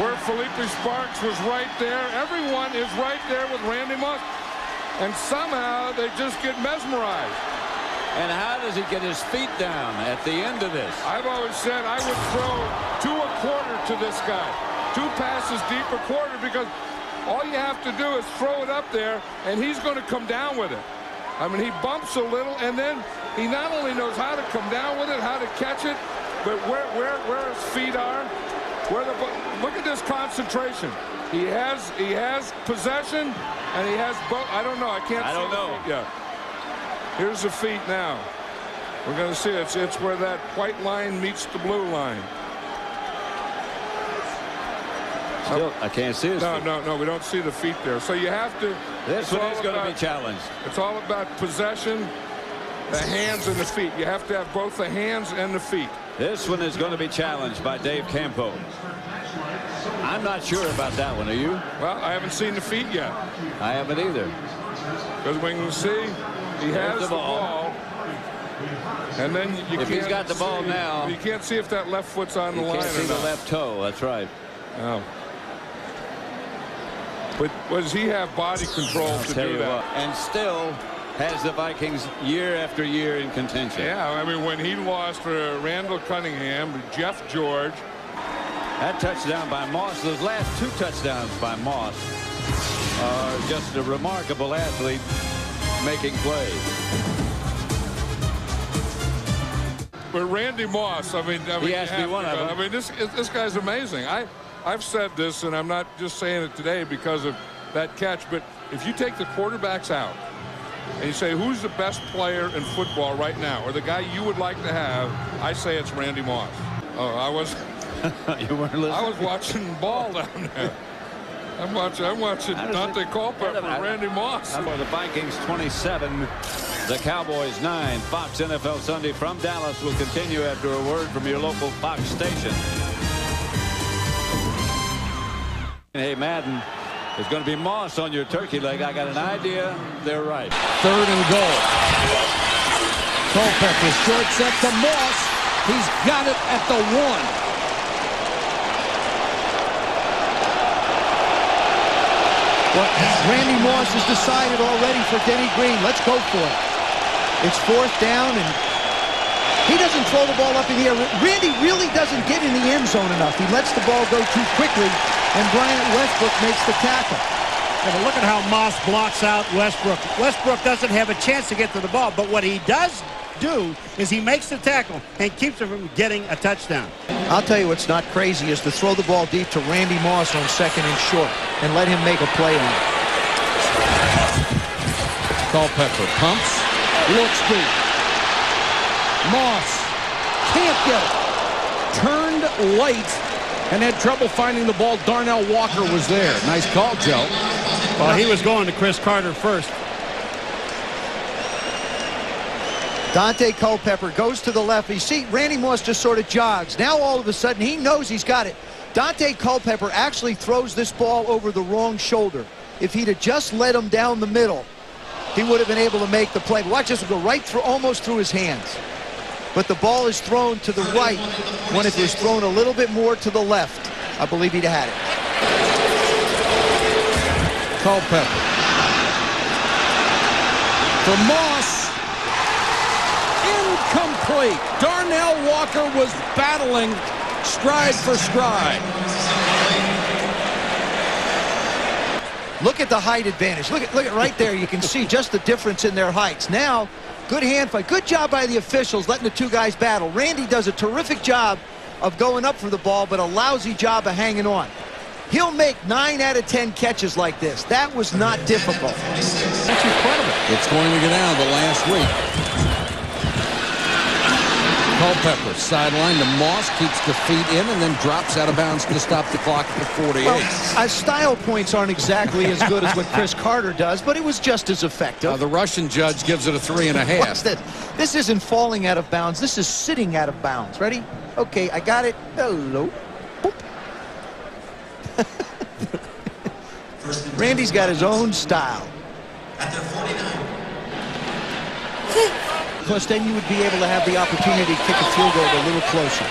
Where Felipe Sparks was right there. Everyone is right there with Randy Moss. And somehow they just get mesmerized. And how does he get his feet down at the end of this? I've always said I would throw 2 1/4 to this guy. 2 passes deep 1/4 because all you have to do is throw it up there and he's going to come down with it. I mean, he bumps a little and then he not only knows how to come down with it, how to catch it, but where his feet are. Look at this concentration. He has possession, and he has both. I don't know. I can't. I don't know. Yeah. Here's the feet now. We're going to see it. It's where that white line meets the blue line. Still, I can't see his feet. No. We don't see the feet there. So you have to. This one is going to be challenged. It's all about possession, the hands and the feet. You have to have both the hands and the feet. This one is going to be challenged by Dave Campo. I'm not sure about that one. Are you? Well, I haven't seen the feet yet. I haven't either. Because we can see he has the ball. And then you can't. If he's got the ball now. You can't see if that left foot's on the line or not. You can't see the left toe. That's right. Oh. But does he have body control to do that? And still has the Vikings year after year in contention. Yeah, I mean, when he lost to Randall Cunningham, Jeff George. That touchdown by Moss, those last 2 touchdowns by Moss are just a remarkable athlete making plays. But Randy Moss, I mean he has to be one of them. I mean, this guy's amazing. I've said this, and I'm not just saying it today because of that catch, but if you take the quarterbacks out, and you say, who's the best player in football right now, or the guy you would like to have, I say it's Randy Moss. Oh, I was... You weren't listening? I was watching ball down there. I'm watching Dante Culpepper and Randy Moss. For the Vikings 27, the Cowboys 9. Fox NFL Sunday from Dallas will continue after a word from your local Fox station. Hey, Madden. There's going to be Moss on your turkey leg. I got an idea. They're right. 3rd and goal. Culpepper short set to Moss. He's got it at the 1. But Randy Moss has decided already for Denny Green. Let's go for it. It's 4th down, and he doesn't throw the ball up in the air. Randy really doesn't get in the end zone enough. He lets the ball go too quickly, and Bryant Westbrook makes the tackle. Yeah, but look at how Moss blocks out Westbrook. Westbrook doesn't have a chance to get to the ball, but what he does do is he makes the tackle and keeps him from getting a touchdown. I'll tell you what's not crazy is to throw the ball deep to Randy Moss on 2nd and short and let him make a play on it. Culpepper pumps, looks deep. Moss can't get it. Turned late and had trouble finding the ball. Darnell Walker was there. Nice call, Joe. Well, he was going to Chris Carter first. Dante Culpepper goes to the left. You see, Randy Moss just sort of jogs. Now all of a sudden he knows he's got it. Dante Culpepper actually throws this ball over the wrong shoulder. If he'd have just let him down the middle, he would have been able to make the play. But watch this, will go right through, almost through his hands. But the ball is thrown to the right when if it was thrown a little bit more to the left, I believe he'd have had it. Culpepper. For Moss. Incomplete. Darnell Walker was battling stride for stride. Look at the height advantage. Look at right there. You can see just the difference in their heights. Now, good hand fight. Good job by the officials letting the two guys battle. Randy does a terrific job of going up for the ball, but a lousy job of hanging on. He'll make 9 out of 10 catches like this. That was not difficult. That's incredible. It's going to go down the last week. Culpepper sideline to Moss, keeps the feet in and then drops out of bounds to stop the clock at the 48. Well, style points aren't exactly as good as what Chris Carter does, but it was just as effective. The Russian judge gives it a 3.5. What's this? This isn't falling out of bounds. This is sitting out of bounds. Ready? Okay, I got it. Hello. Randy's got his own style. Because then you would be able to have the opportunity to kick a field goal a little closer.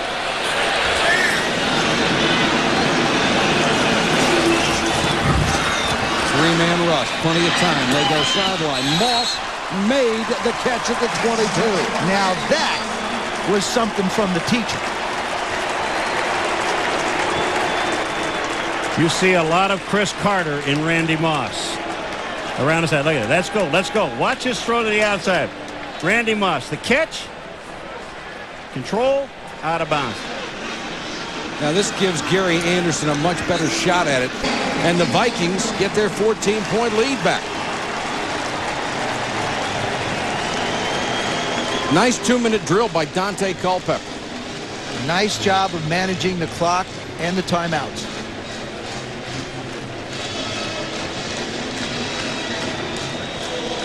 Three-man rush, plenty of time. They go sideline. Moss made the catch at the 22. Now that was something from the teacher. You see a lot of Chris Carter in Randy Moss. Around his head. Look at it. Let's go. Let's go. Watch his throw to the outside. Randy Moss. The catch. Control. Out of bounds. Now this gives Gary Anderson a much better shot at it. And the Vikings get their 14-point lead back. Nice 2-minute drill by Dante Culpepper. Nice job of managing the clock and the timeouts.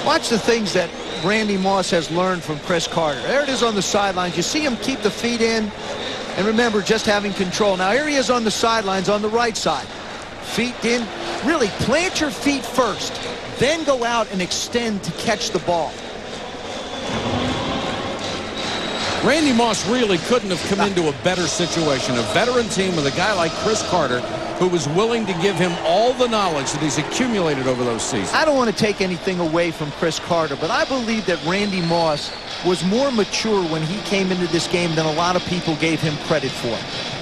Watch the things that Randy Moss has learned from Chris Carter. There it is on the sidelines. You see him keep the feet in. And remember, just having control. Now here he is on the sidelines on the right side. Feet in. Really, plant your feet first. Then go out and extend to catch the ball. Randy Moss really couldn't have come into a better situation. A veteran team with a guy like Chris Carter who was willing to give him all the knowledge that he's accumulated over those seasons. I don't want to take anything away from Chris Carter, but I believe that Randy Moss was more mature when he came into this game than a lot of people gave him credit for.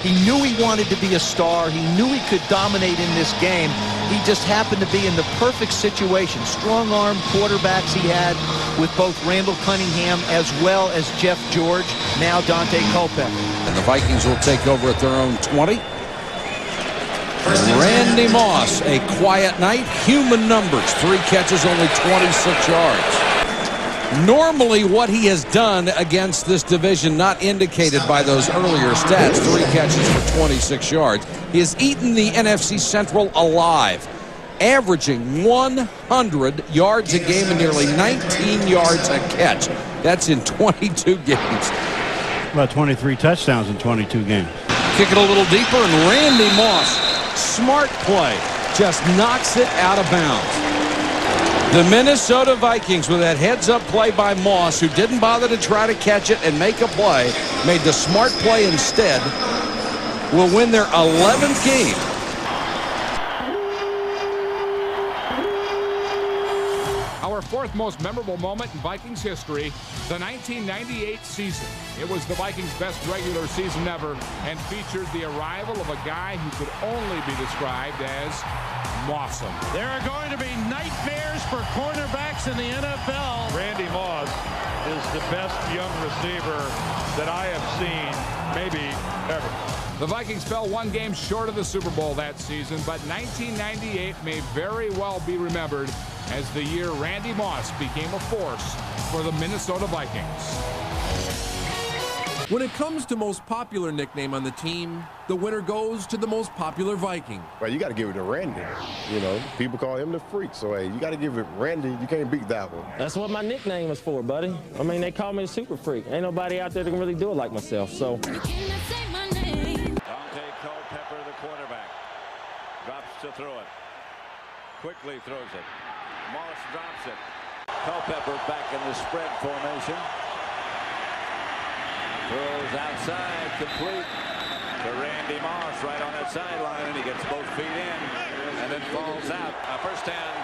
He knew he wanted to be a star. He knew he could dominate in this game. He just happened to be in the perfect situation. Strong-arm quarterbacks he had with both Randall Cunningham as well as Jeff George, now Dante Culpepper. And the Vikings will take over at their own 20. Randy Moss, a quiet night, human numbers, 3 catches, only 26 yards. Normally what he has done against this division, not indicated by those earlier stats, 3 catches for 26 yards. He has eaten the NFC Central alive, averaging 100 yards a game and nearly 19 yards a catch. That's in 22 games. About 23 touchdowns in 22 games. Kick it a little deeper, and Randy Moss, smart play, just knocks it out of bounds. The Minnesota Vikings, with that heads-up play by Moss, who didn't bother to try to catch it and make a play, made the smart play instead, will win their 11th game. Our fourth most memorable moment in Vikings history, the 1998 season. It was the Vikings' best regular season ever and featured the arrival of a guy who could only be described as Mossum. There are going to be nightmares for cornerbacks in the NFL. Randy Moss is the best young receiver that I have seen, maybe ever. The Vikings fell one game short of the Super Bowl that season, but 1998 may very well be remembered as the year Randy Moss became a force for the Minnesota Vikings. When it comes to most popular nickname on the team, the winner goes to the most popular Viking. Well, you got to give it to Randy. You know, people call him the freak, so hey, you got to give it Randy. You can't beat that one. That's what my nickname is for, buddy. I mean, they call me a super freak. Ain't nobody out there that can really do it like myself, so. Dante Culpepper, the quarterback, drops to throw it. Quickly throws it. Moss drops it. Culpepper back in the spread formation. Throws outside, complete to Randy Moss right on that sideline, and he gets both feet in and then falls out. First down,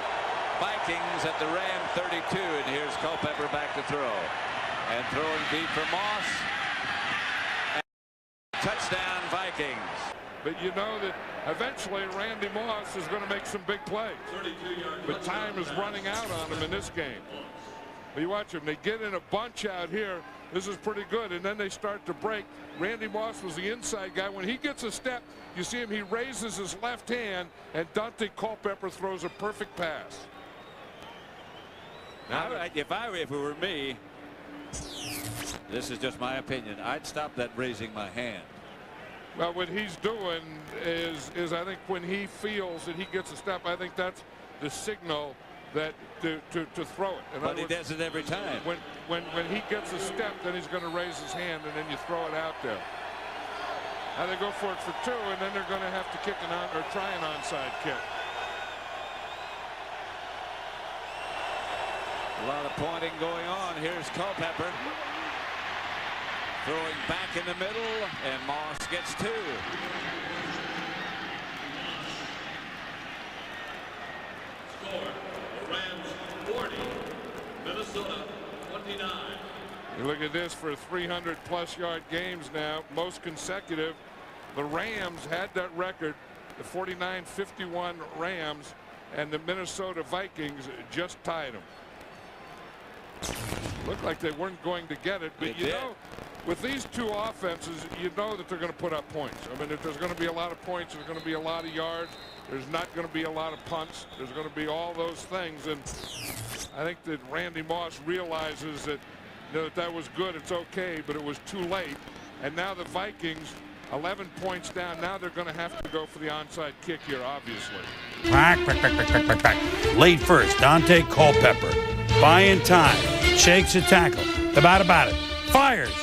Vikings at the Ram 32, and here's Culpepper back to throw. And throwing deep for Moss. And touchdown, Vikings. But you know that eventually Randy Moss is going to make some big plays. But time is running out on him in this game. But you watch him, they get in a bunch out here. This is pretty good, and then they start to break. Randy Moss was the inside guy. When he gets a step, you see him, he raises his left hand, and Dante Culpepper throws a perfect pass. Now, if it were me, this is just my opinion, I'd stop that raising my hand. Well, what he's doing is I think when he feels that he gets a step, I think that's the signal that to throw it. But he does it every time. When he gets a step, then he's going to raise his hand, and then you throw it out there. Now they go for it for two, and then they're going to have to kick try an onside kick. A lot of pointing going on. Here's Culpepper throwing back in the middle, and Moss gets two. Score. Rams 40, Minnesota 29. You look at this for 300-plus yard games now, most consecutive. The Rams had that record, the 49-51 Rams, and the Minnesota Vikings just tied them. Looked like they weren't going to get it, but you know, with these two offenses, you know that they're going to put up points. I mean, if there's going to be a lot of points, there's going to be a lot of yards. There's not going to be a lot of punts. There's going to be all those things. And I think that Randy Moss realizes that, you know, that was good. It's okay, but it was too late. And now the Vikings, 11 points down. Now they're going to have to go for the onside kick here, obviously. Back. Late first, Dante Culpepper. Buying time. Shakes a tackle. About it. Fires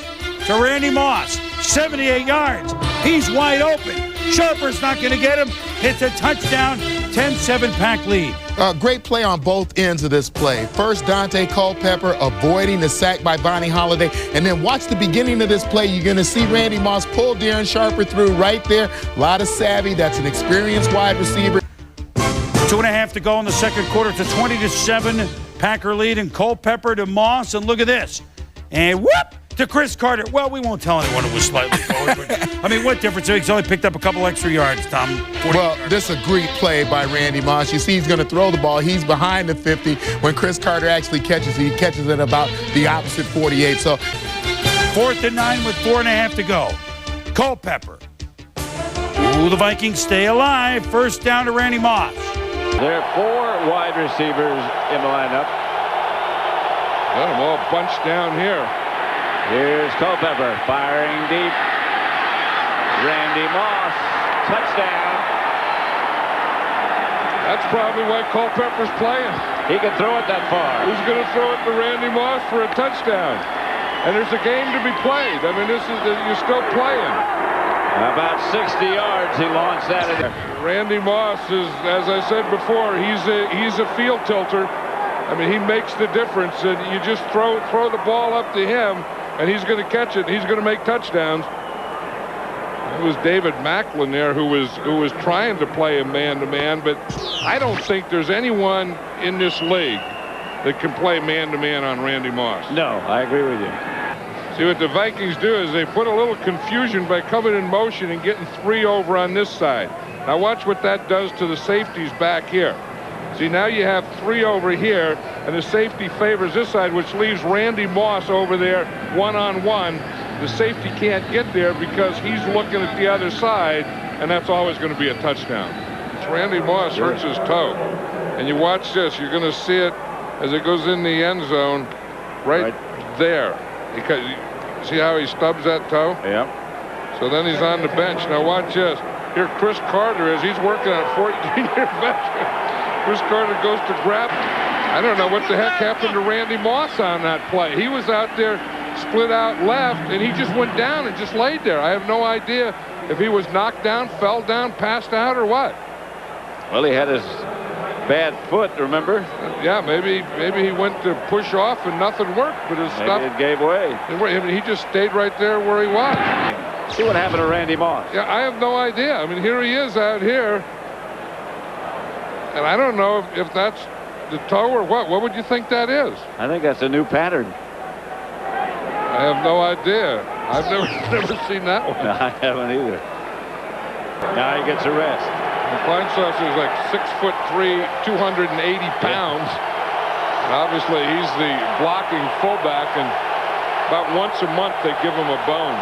to Randy Moss. 78 yards. He's wide open. Sharper's not going to get him. It's a touchdown. 10-7 Pack lead. Great play on both ends of this play. First, Dante Culpepper avoiding the sack by Bonnie Holiday. And then watch the beginning of this play. You're going to see Randy Moss pull Darren Sharper through right there. A lot of savvy. That's an experienced wide receiver. 2.5 to go in the second quarter. It's a 20-7 Packer lead, and Culpepper to Moss. And look at this. And whoop! To Chris Carter. Well, we won't tell anyone it was slightly forward. But, I mean, what difference? He's only picked up a couple extra yards, Tom. Well, this is a great play by Randy Moss. You see he's going to throw the ball. He's behind the 50. When Chris Carter actually catches it, he catches it about the opposite 48. So 4th and 9 with 4.5 to go. Culpepper. Ooh, the Vikings stay alive. First down to Randy Moss. There are 4 wide receivers in the lineup. Got them all bunched down here. Here's Culpepper firing deep. Randy Moss, touchdown. That's probably why Culpepper's playing. He can throw it that far. He's going to throw it to Randy Moss for a touchdown. And there's a game to be played. I mean, you're still playing. About 60 yards he launched that. Randy Moss is, as I said before, he's a field tilter. I mean, he makes the difference. And you just throw the ball up to him, and he's going to catch it. He's going to make touchdowns. It was David Macklin there who was trying to play him man-to-man, but I don't think there's anyone in this league that can play man-to-man on Randy Moss. No, I agree with you. See, what the Vikings do is they put a little confusion by coming in motion and getting 3 over on this side. Now watch what that does to the safeties back here. See, now you have 3 over here, and the safety favors this side, which leaves Randy Moss over there one-on-one. The safety can't get there because he's looking at the other side, and that's always going to be a touchdown. Randy Moss hurts his toe. And you watch this. You're going to see it as it goes in the end zone right there. Because, see how he stubs that toe? Yeah. So then he's on the bench. Now watch this. Here Chris Carter is. He's working on a 14-year veteran. Chris Carter goes to grab. I don't know what the heck happened to Randy Moss on that play. He was out there split out left, and he just went down and just laid there. I have no idea if he was knocked down, fell down, passed out, or what. Well, he had his bad foot, remember? Yeah, maybe he went to push off and nothing worked, but his stuff. Maybe it gave way. I mean, he just stayed right there where he was. See what happened to Randy Moss. Yeah, I have no idea. I mean, here he is out here. And I don't know if that's the toe or what. What would you think that is? I think that's a new pattern. I have no idea. I've never seen that one. No, I haven't either. Now he gets a rest. Kleinsasser is like 6'3", 280 pounds. And obviously, he's the blocking fullback, and about once a month they give him a bone.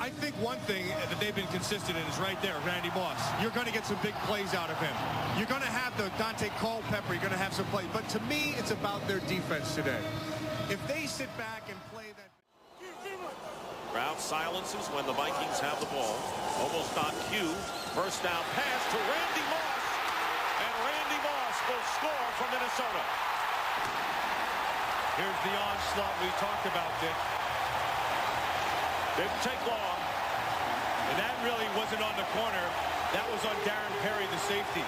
I think one thing that they've been consistent in is right there, Randy Moss. You're going to get some big plays out of him. You're going to have the Dante Culpepper. You're going to have some plays. But to me, it's about their defense today. If they sit back and play that. Crowd silences when the Vikings have the ball. Almost on cue. First down pass to Randy Moss. And Randy Moss will score for Minnesota. Here's the onslaught we talked about, Dick. Didn't take long. And that really wasn't on the corner. That was on Darren Perry, the safety.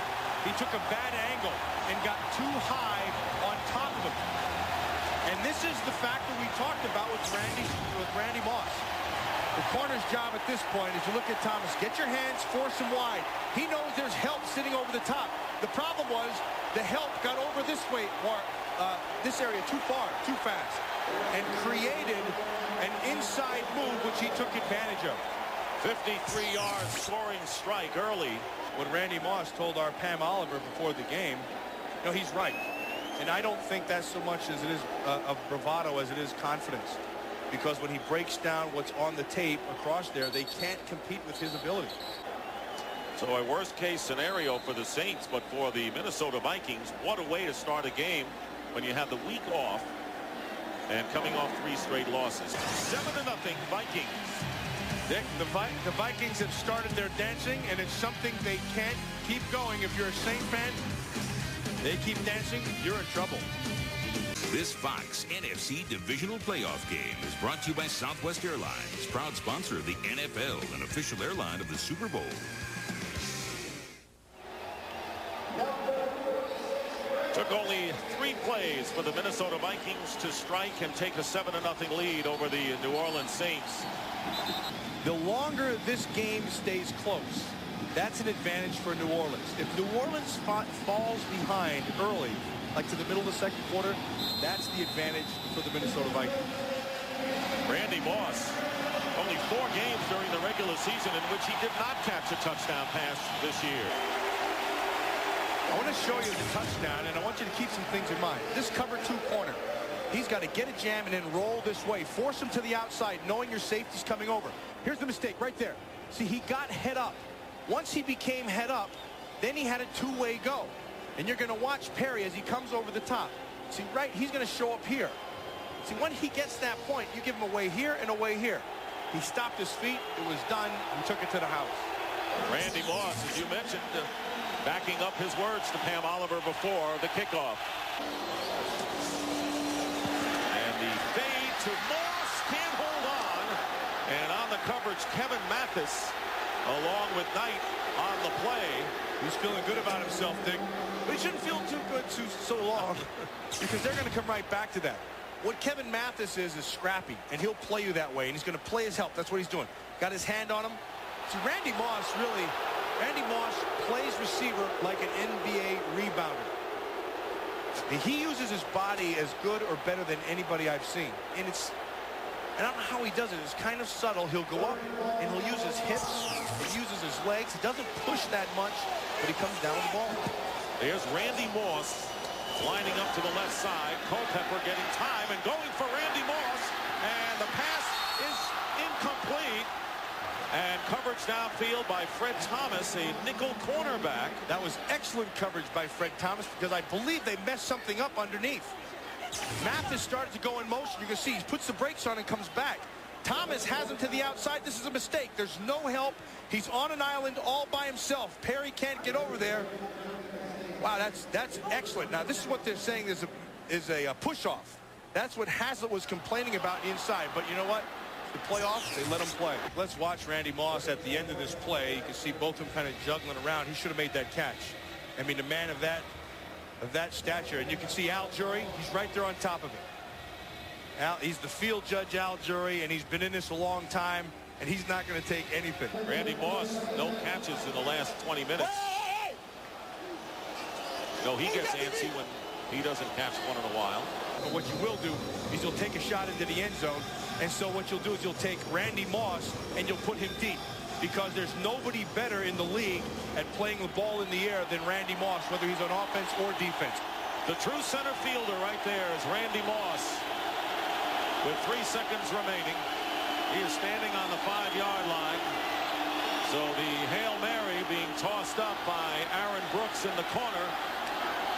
He took a bad angle and got too high on top of him. And this is the factor we talked about with Randy Moss. The corner's job at this point is to look at Thomas. Get your hands, force him wide. He knows there's help sitting over the top. The problem was the help got over this way, or this area too far, too fast, and created an inside move, which he took advantage of. 53-yard scoring strike early. When Randy Moss told our Pam Oliver before the game, you know, he's right. And I don't think that's so much as it is of bravado as it is confidence. Because when he breaks down what's on the tape across there, they can't compete with his ability. So a worst-case scenario for the Saints, but for the Minnesota Vikings, what a way to start a game when you have the week off and coming off 3 straight losses. 7-0 Vikings. Dick, the Vikings have started their dancing, and it's something they can't keep going. If you're a Saint fan, they keep dancing, you're in trouble. This Fox NFC Divisional Playoff game is brought to you by Southwest Airlines, proud sponsor of the NFL and official airline of the Super Bowl. Took only 3 plays for the Minnesota Vikings to strike and take a 7-0 lead over the New Orleans Saints. The longer this game stays close, that's an advantage for New Orleans. If New Orleans falls behind early, like to the middle of the second quarter, that's the advantage for the Minnesota Vikings. Randy Moss, only 4 games during the regular season in which he did not catch a touchdown pass this year. I want to show you the touchdown, and I want you to keep some things in mind. This cover 2 corner, he's got to get a jam and then roll this way. Force him to the outside, knowing your safety's coming over. Here's the mistake right there. See, he got head up. Once he became head up, then he had a 2-way go. And you're going to watch Perry as he comes over the top. See, right, he's going to show up here. See, when he gets that point, you give him a way here and a way here. He stopped his feet. It was done. He took it to the house. Randy Moss, as you mentioned, backing up his words to Pam Oliver before the kickoff. And the fade to Moss, can't hold on. And on the coverage, Kevin Mathis, along with Knight on the play. He's feeling good about himself, Dick. But he shouldn't feel too good so long because they're going to come right back to that. What Kevin Mathis is scrappy, and he'll play you that way, and he's going to play his help. That's what he's doing. Got his hand on him. See, Randy Moss plays receiver like an NBA rebounder. He uses his body as good or better than anybody I've seen. And I don't know how he does it. It's kind of subtle. He'll go up and he'll use his hips. He uses his legs. He doesn't push that much, but he comes down with the ball. Here's Randy Moss lining up to the left side. Culpepper getting time and going for Randy Moss. And the pass is incomplete. And coverage downfield by Fred Thomas, a nickel cornerback. That was excellent coverage by Fred Thomas because I believe they messed something up underneath. Mathis started to go in motion. You can see he puts the brakes on and comes back. Thomas has him to the outside. This is a mistake. There's no help. He's on an island all by himself. Perry can't get over there. Wow, that's excellent. Now, this is what they're saying is a push-off. That's what Haslett was complaining about inside. But you know what? The playoffs, they let him play. Let's watch Randy Moss at the end of this play. You can see both of them kind of juggling around. He should have made that catch. I mean, the man of that stature. And you can see Al Jury. He's right there on top of it. He's the field judge, Al Jury, and he's been in this a long time, and he's not going to take anything. Randy Moss, no catches in the last 20 minutes. No, he gets antsy when he doesn't catch one in a while. But what you will do is you'll take a shot into the end zone, and so what you'll do is you'll take Randy Moss and you'll put him deep, because there's nobody better in the league at playing the ball in the air than Randy Moss, whether he's on offense or defense. The true center fielder right there is Randy Moss. With 3 seconds remaining, he is standing on the 5-yard line. So the Hail Mary being tossed up by Aaron Brooks in the corner,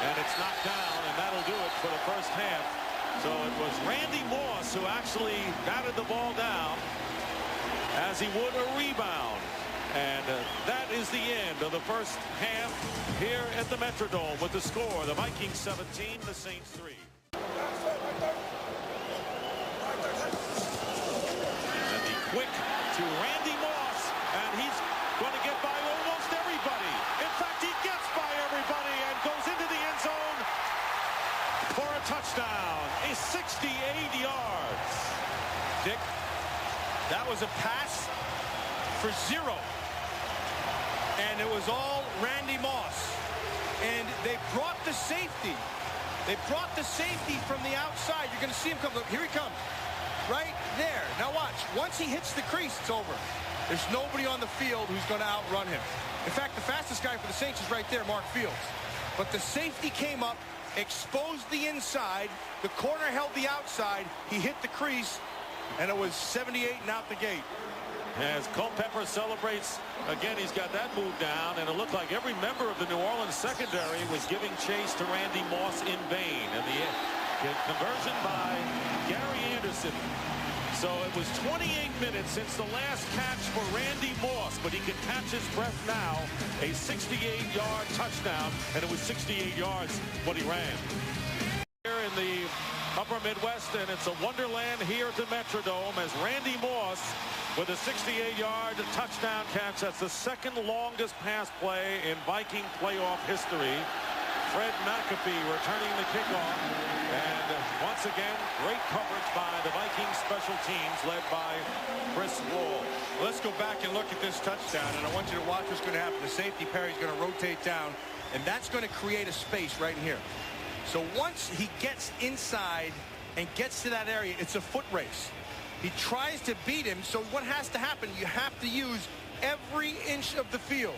and it's knocked down, and that'll do it for the first half. So it was Randy Moss who actually batted the ball down as he would a rebound. And that is the end of the first half here at the Metrodome with the score. The Vikings 17, the Saints 3. And the quick to Randy Moss, and he's going to get by almost everybody. In fact, he gets by everybody and goes into the end zone for a touchdown, a 68 yards. Dick, that was a pass for 0. And it was all Randy Moss. And they brought the safety. They brought the safety from the outside. You're going to see him come. Look, here he comes. Right there. Now watch. Once he hits the crease, it's over. There's nobody on the field who's going to outrun him. In fact, the fastest guy for the Saints is right there, Mark Fields. But the safety came up, exposed the inside. The corner held the outside. He hit the crease, and it was 78 and out the gate. As Culpepper celebrates, again, he's got that move down, and it looked like every member of the New Orleans secondary was giving chase to Randy Moss in vain. And the conversion by Gary Anderson. So it was 28 minutes since the last catch for Randy Moss, but he can catch his breath now. A 68-yard touchdown, and it was 68 yards when he ran. Here in the Upper Midwest, and it's a wonderland here at the Metrodome as Randy Moss with a 68-yard touchdown catch. That's the second longest pass play in Viking playoff history. Fred McAfee returning the kickoff. And once again, great coverage by the Vikings special teams led by Chris Wall. Let's go back and look at this touchdown, and I want you to watch what's going to happen. The safety, Perry's going to rotate down, and that's going to create a space right in here. So once he gets inside and gets to that area, it's a foot race. He tries to beat him, so what has to happen? You have to use every inch of the field.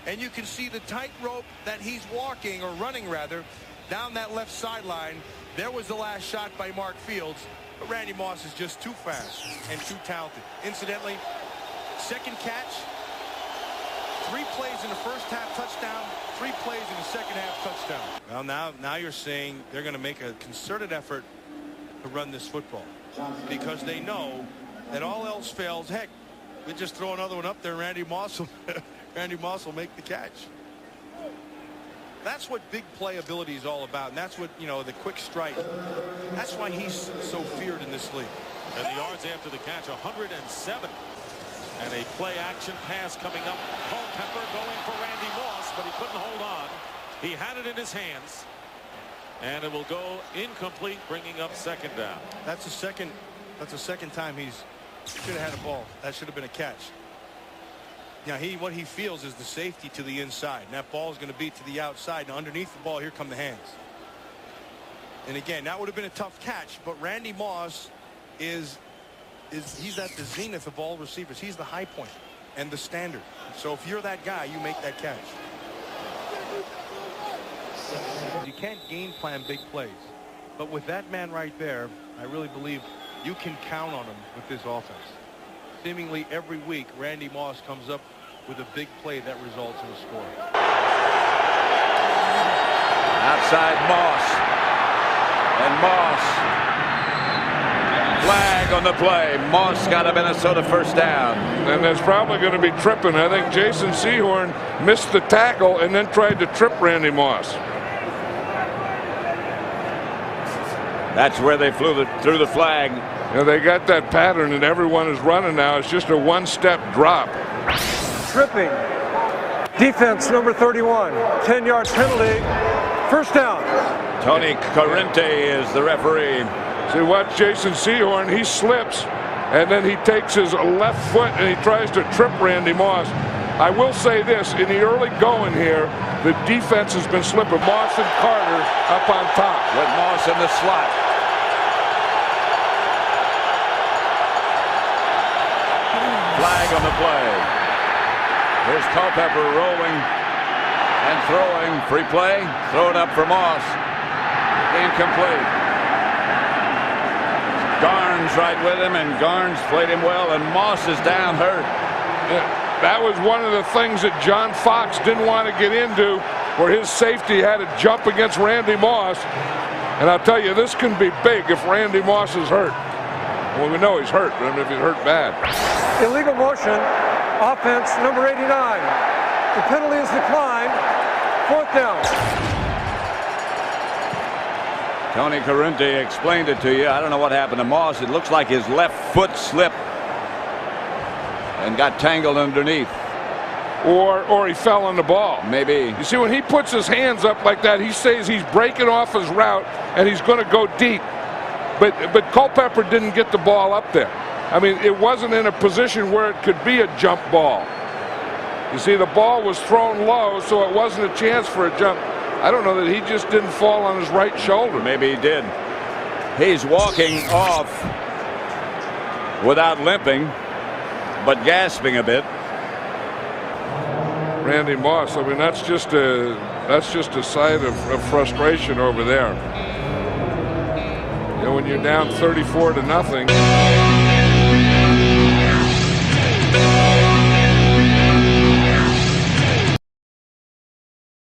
And you can see the tightrope that he's walking, or running rather, down that left sideline. There was the last shot by Mark Fields, but Randy Moss is just too fast and too talented. Incidentally, second catch, 3 plays in the first half touchdown, 3 plays in the second half touchdown. Well, now you're saying they're going to make a concerted effort to run this football, because they know that all else fails. Heck, we just throw another one up there, Randy Moss will make the catch. That's what big playability is all about, and that's what, you know, the quick strike. That's why he's so feared in this league. And the yards after the catch, 107. And a play-action pass coming up. Culpepper going for Randy Moss, but he couldn't hold on. He had it in his hands. And it will go incomplete, bringing up second down. That's the second time he should have had a ball. That should have been a catch. Now, what he feels is the safety to the inside. And that ball is going to be to the outside. Now, underneath the ball, here come the hands. And again, that would have been a tough catch, but Randy Moss he's at the zenith of all receivers. He's the high point and the standard. So if you're that guy, you make that catch. You can't game plan big plays, but with that man right there, I really believe you can count on him with this offense. Seemingly every week, Randy Moss comes up with a big play that results in a score. Outside Moss. And Moss. Flag on the play. Moss got a Minnesota first down. And there's probably going to be tripping. I think Jason Sehorn missed the tackle and then tried to trip Randy Moss. That's where they threw the flag. Yeah, they got that pattern and everyone is running now. It's just a one-step drop. Tripping. Defense number 31. 10-yard penalty. First down. Tony Corrente is the referee. See, watch Jason Sehorn. He slips, and then he takes his left foot and he tries to trip Randy Moss. I will say this, in the early going here, the defense has been slipping. Moss and Carter up on top. With Moss in the slot. Flag on the play. Here's Culpepper rolling and throwing. Free play. Throw it up for Moss. Incomplete. Garnes right with him, and Garnes played him well, and Moss is down hurt. That was one of the things that John Fox didn't want to get into, where his safety had to jump against Randy Moss. And I'll tell you, this can be big if Randy Moss is hurt. Well, we know he's hurt, but if he's hurt bad. Illegal motion. Offense number 89. The penalty is declined. Fourth down. Tony Corrente explained it to you. I don't know what happened to Moss. It looks like his left foot slipped and got tangled underneath. Or he fell on the ball. Maybe. You see, when he puts his hands up like that, he says he's breaking off his route and he's going to go deep. But Culpepper didn't get the ball up there. I mean, it wasn't in a position where it could be a jump ball. You see, the ball was thrown low, so it wasn't a chance for a jump. I don't know that he just didn't fall on his right shoulder. Maybe he did. He's walking off without limping, but gasping a bit. Randy Moss, I mean, that's just a sign of frustration over there. You know, when you're down 34-0.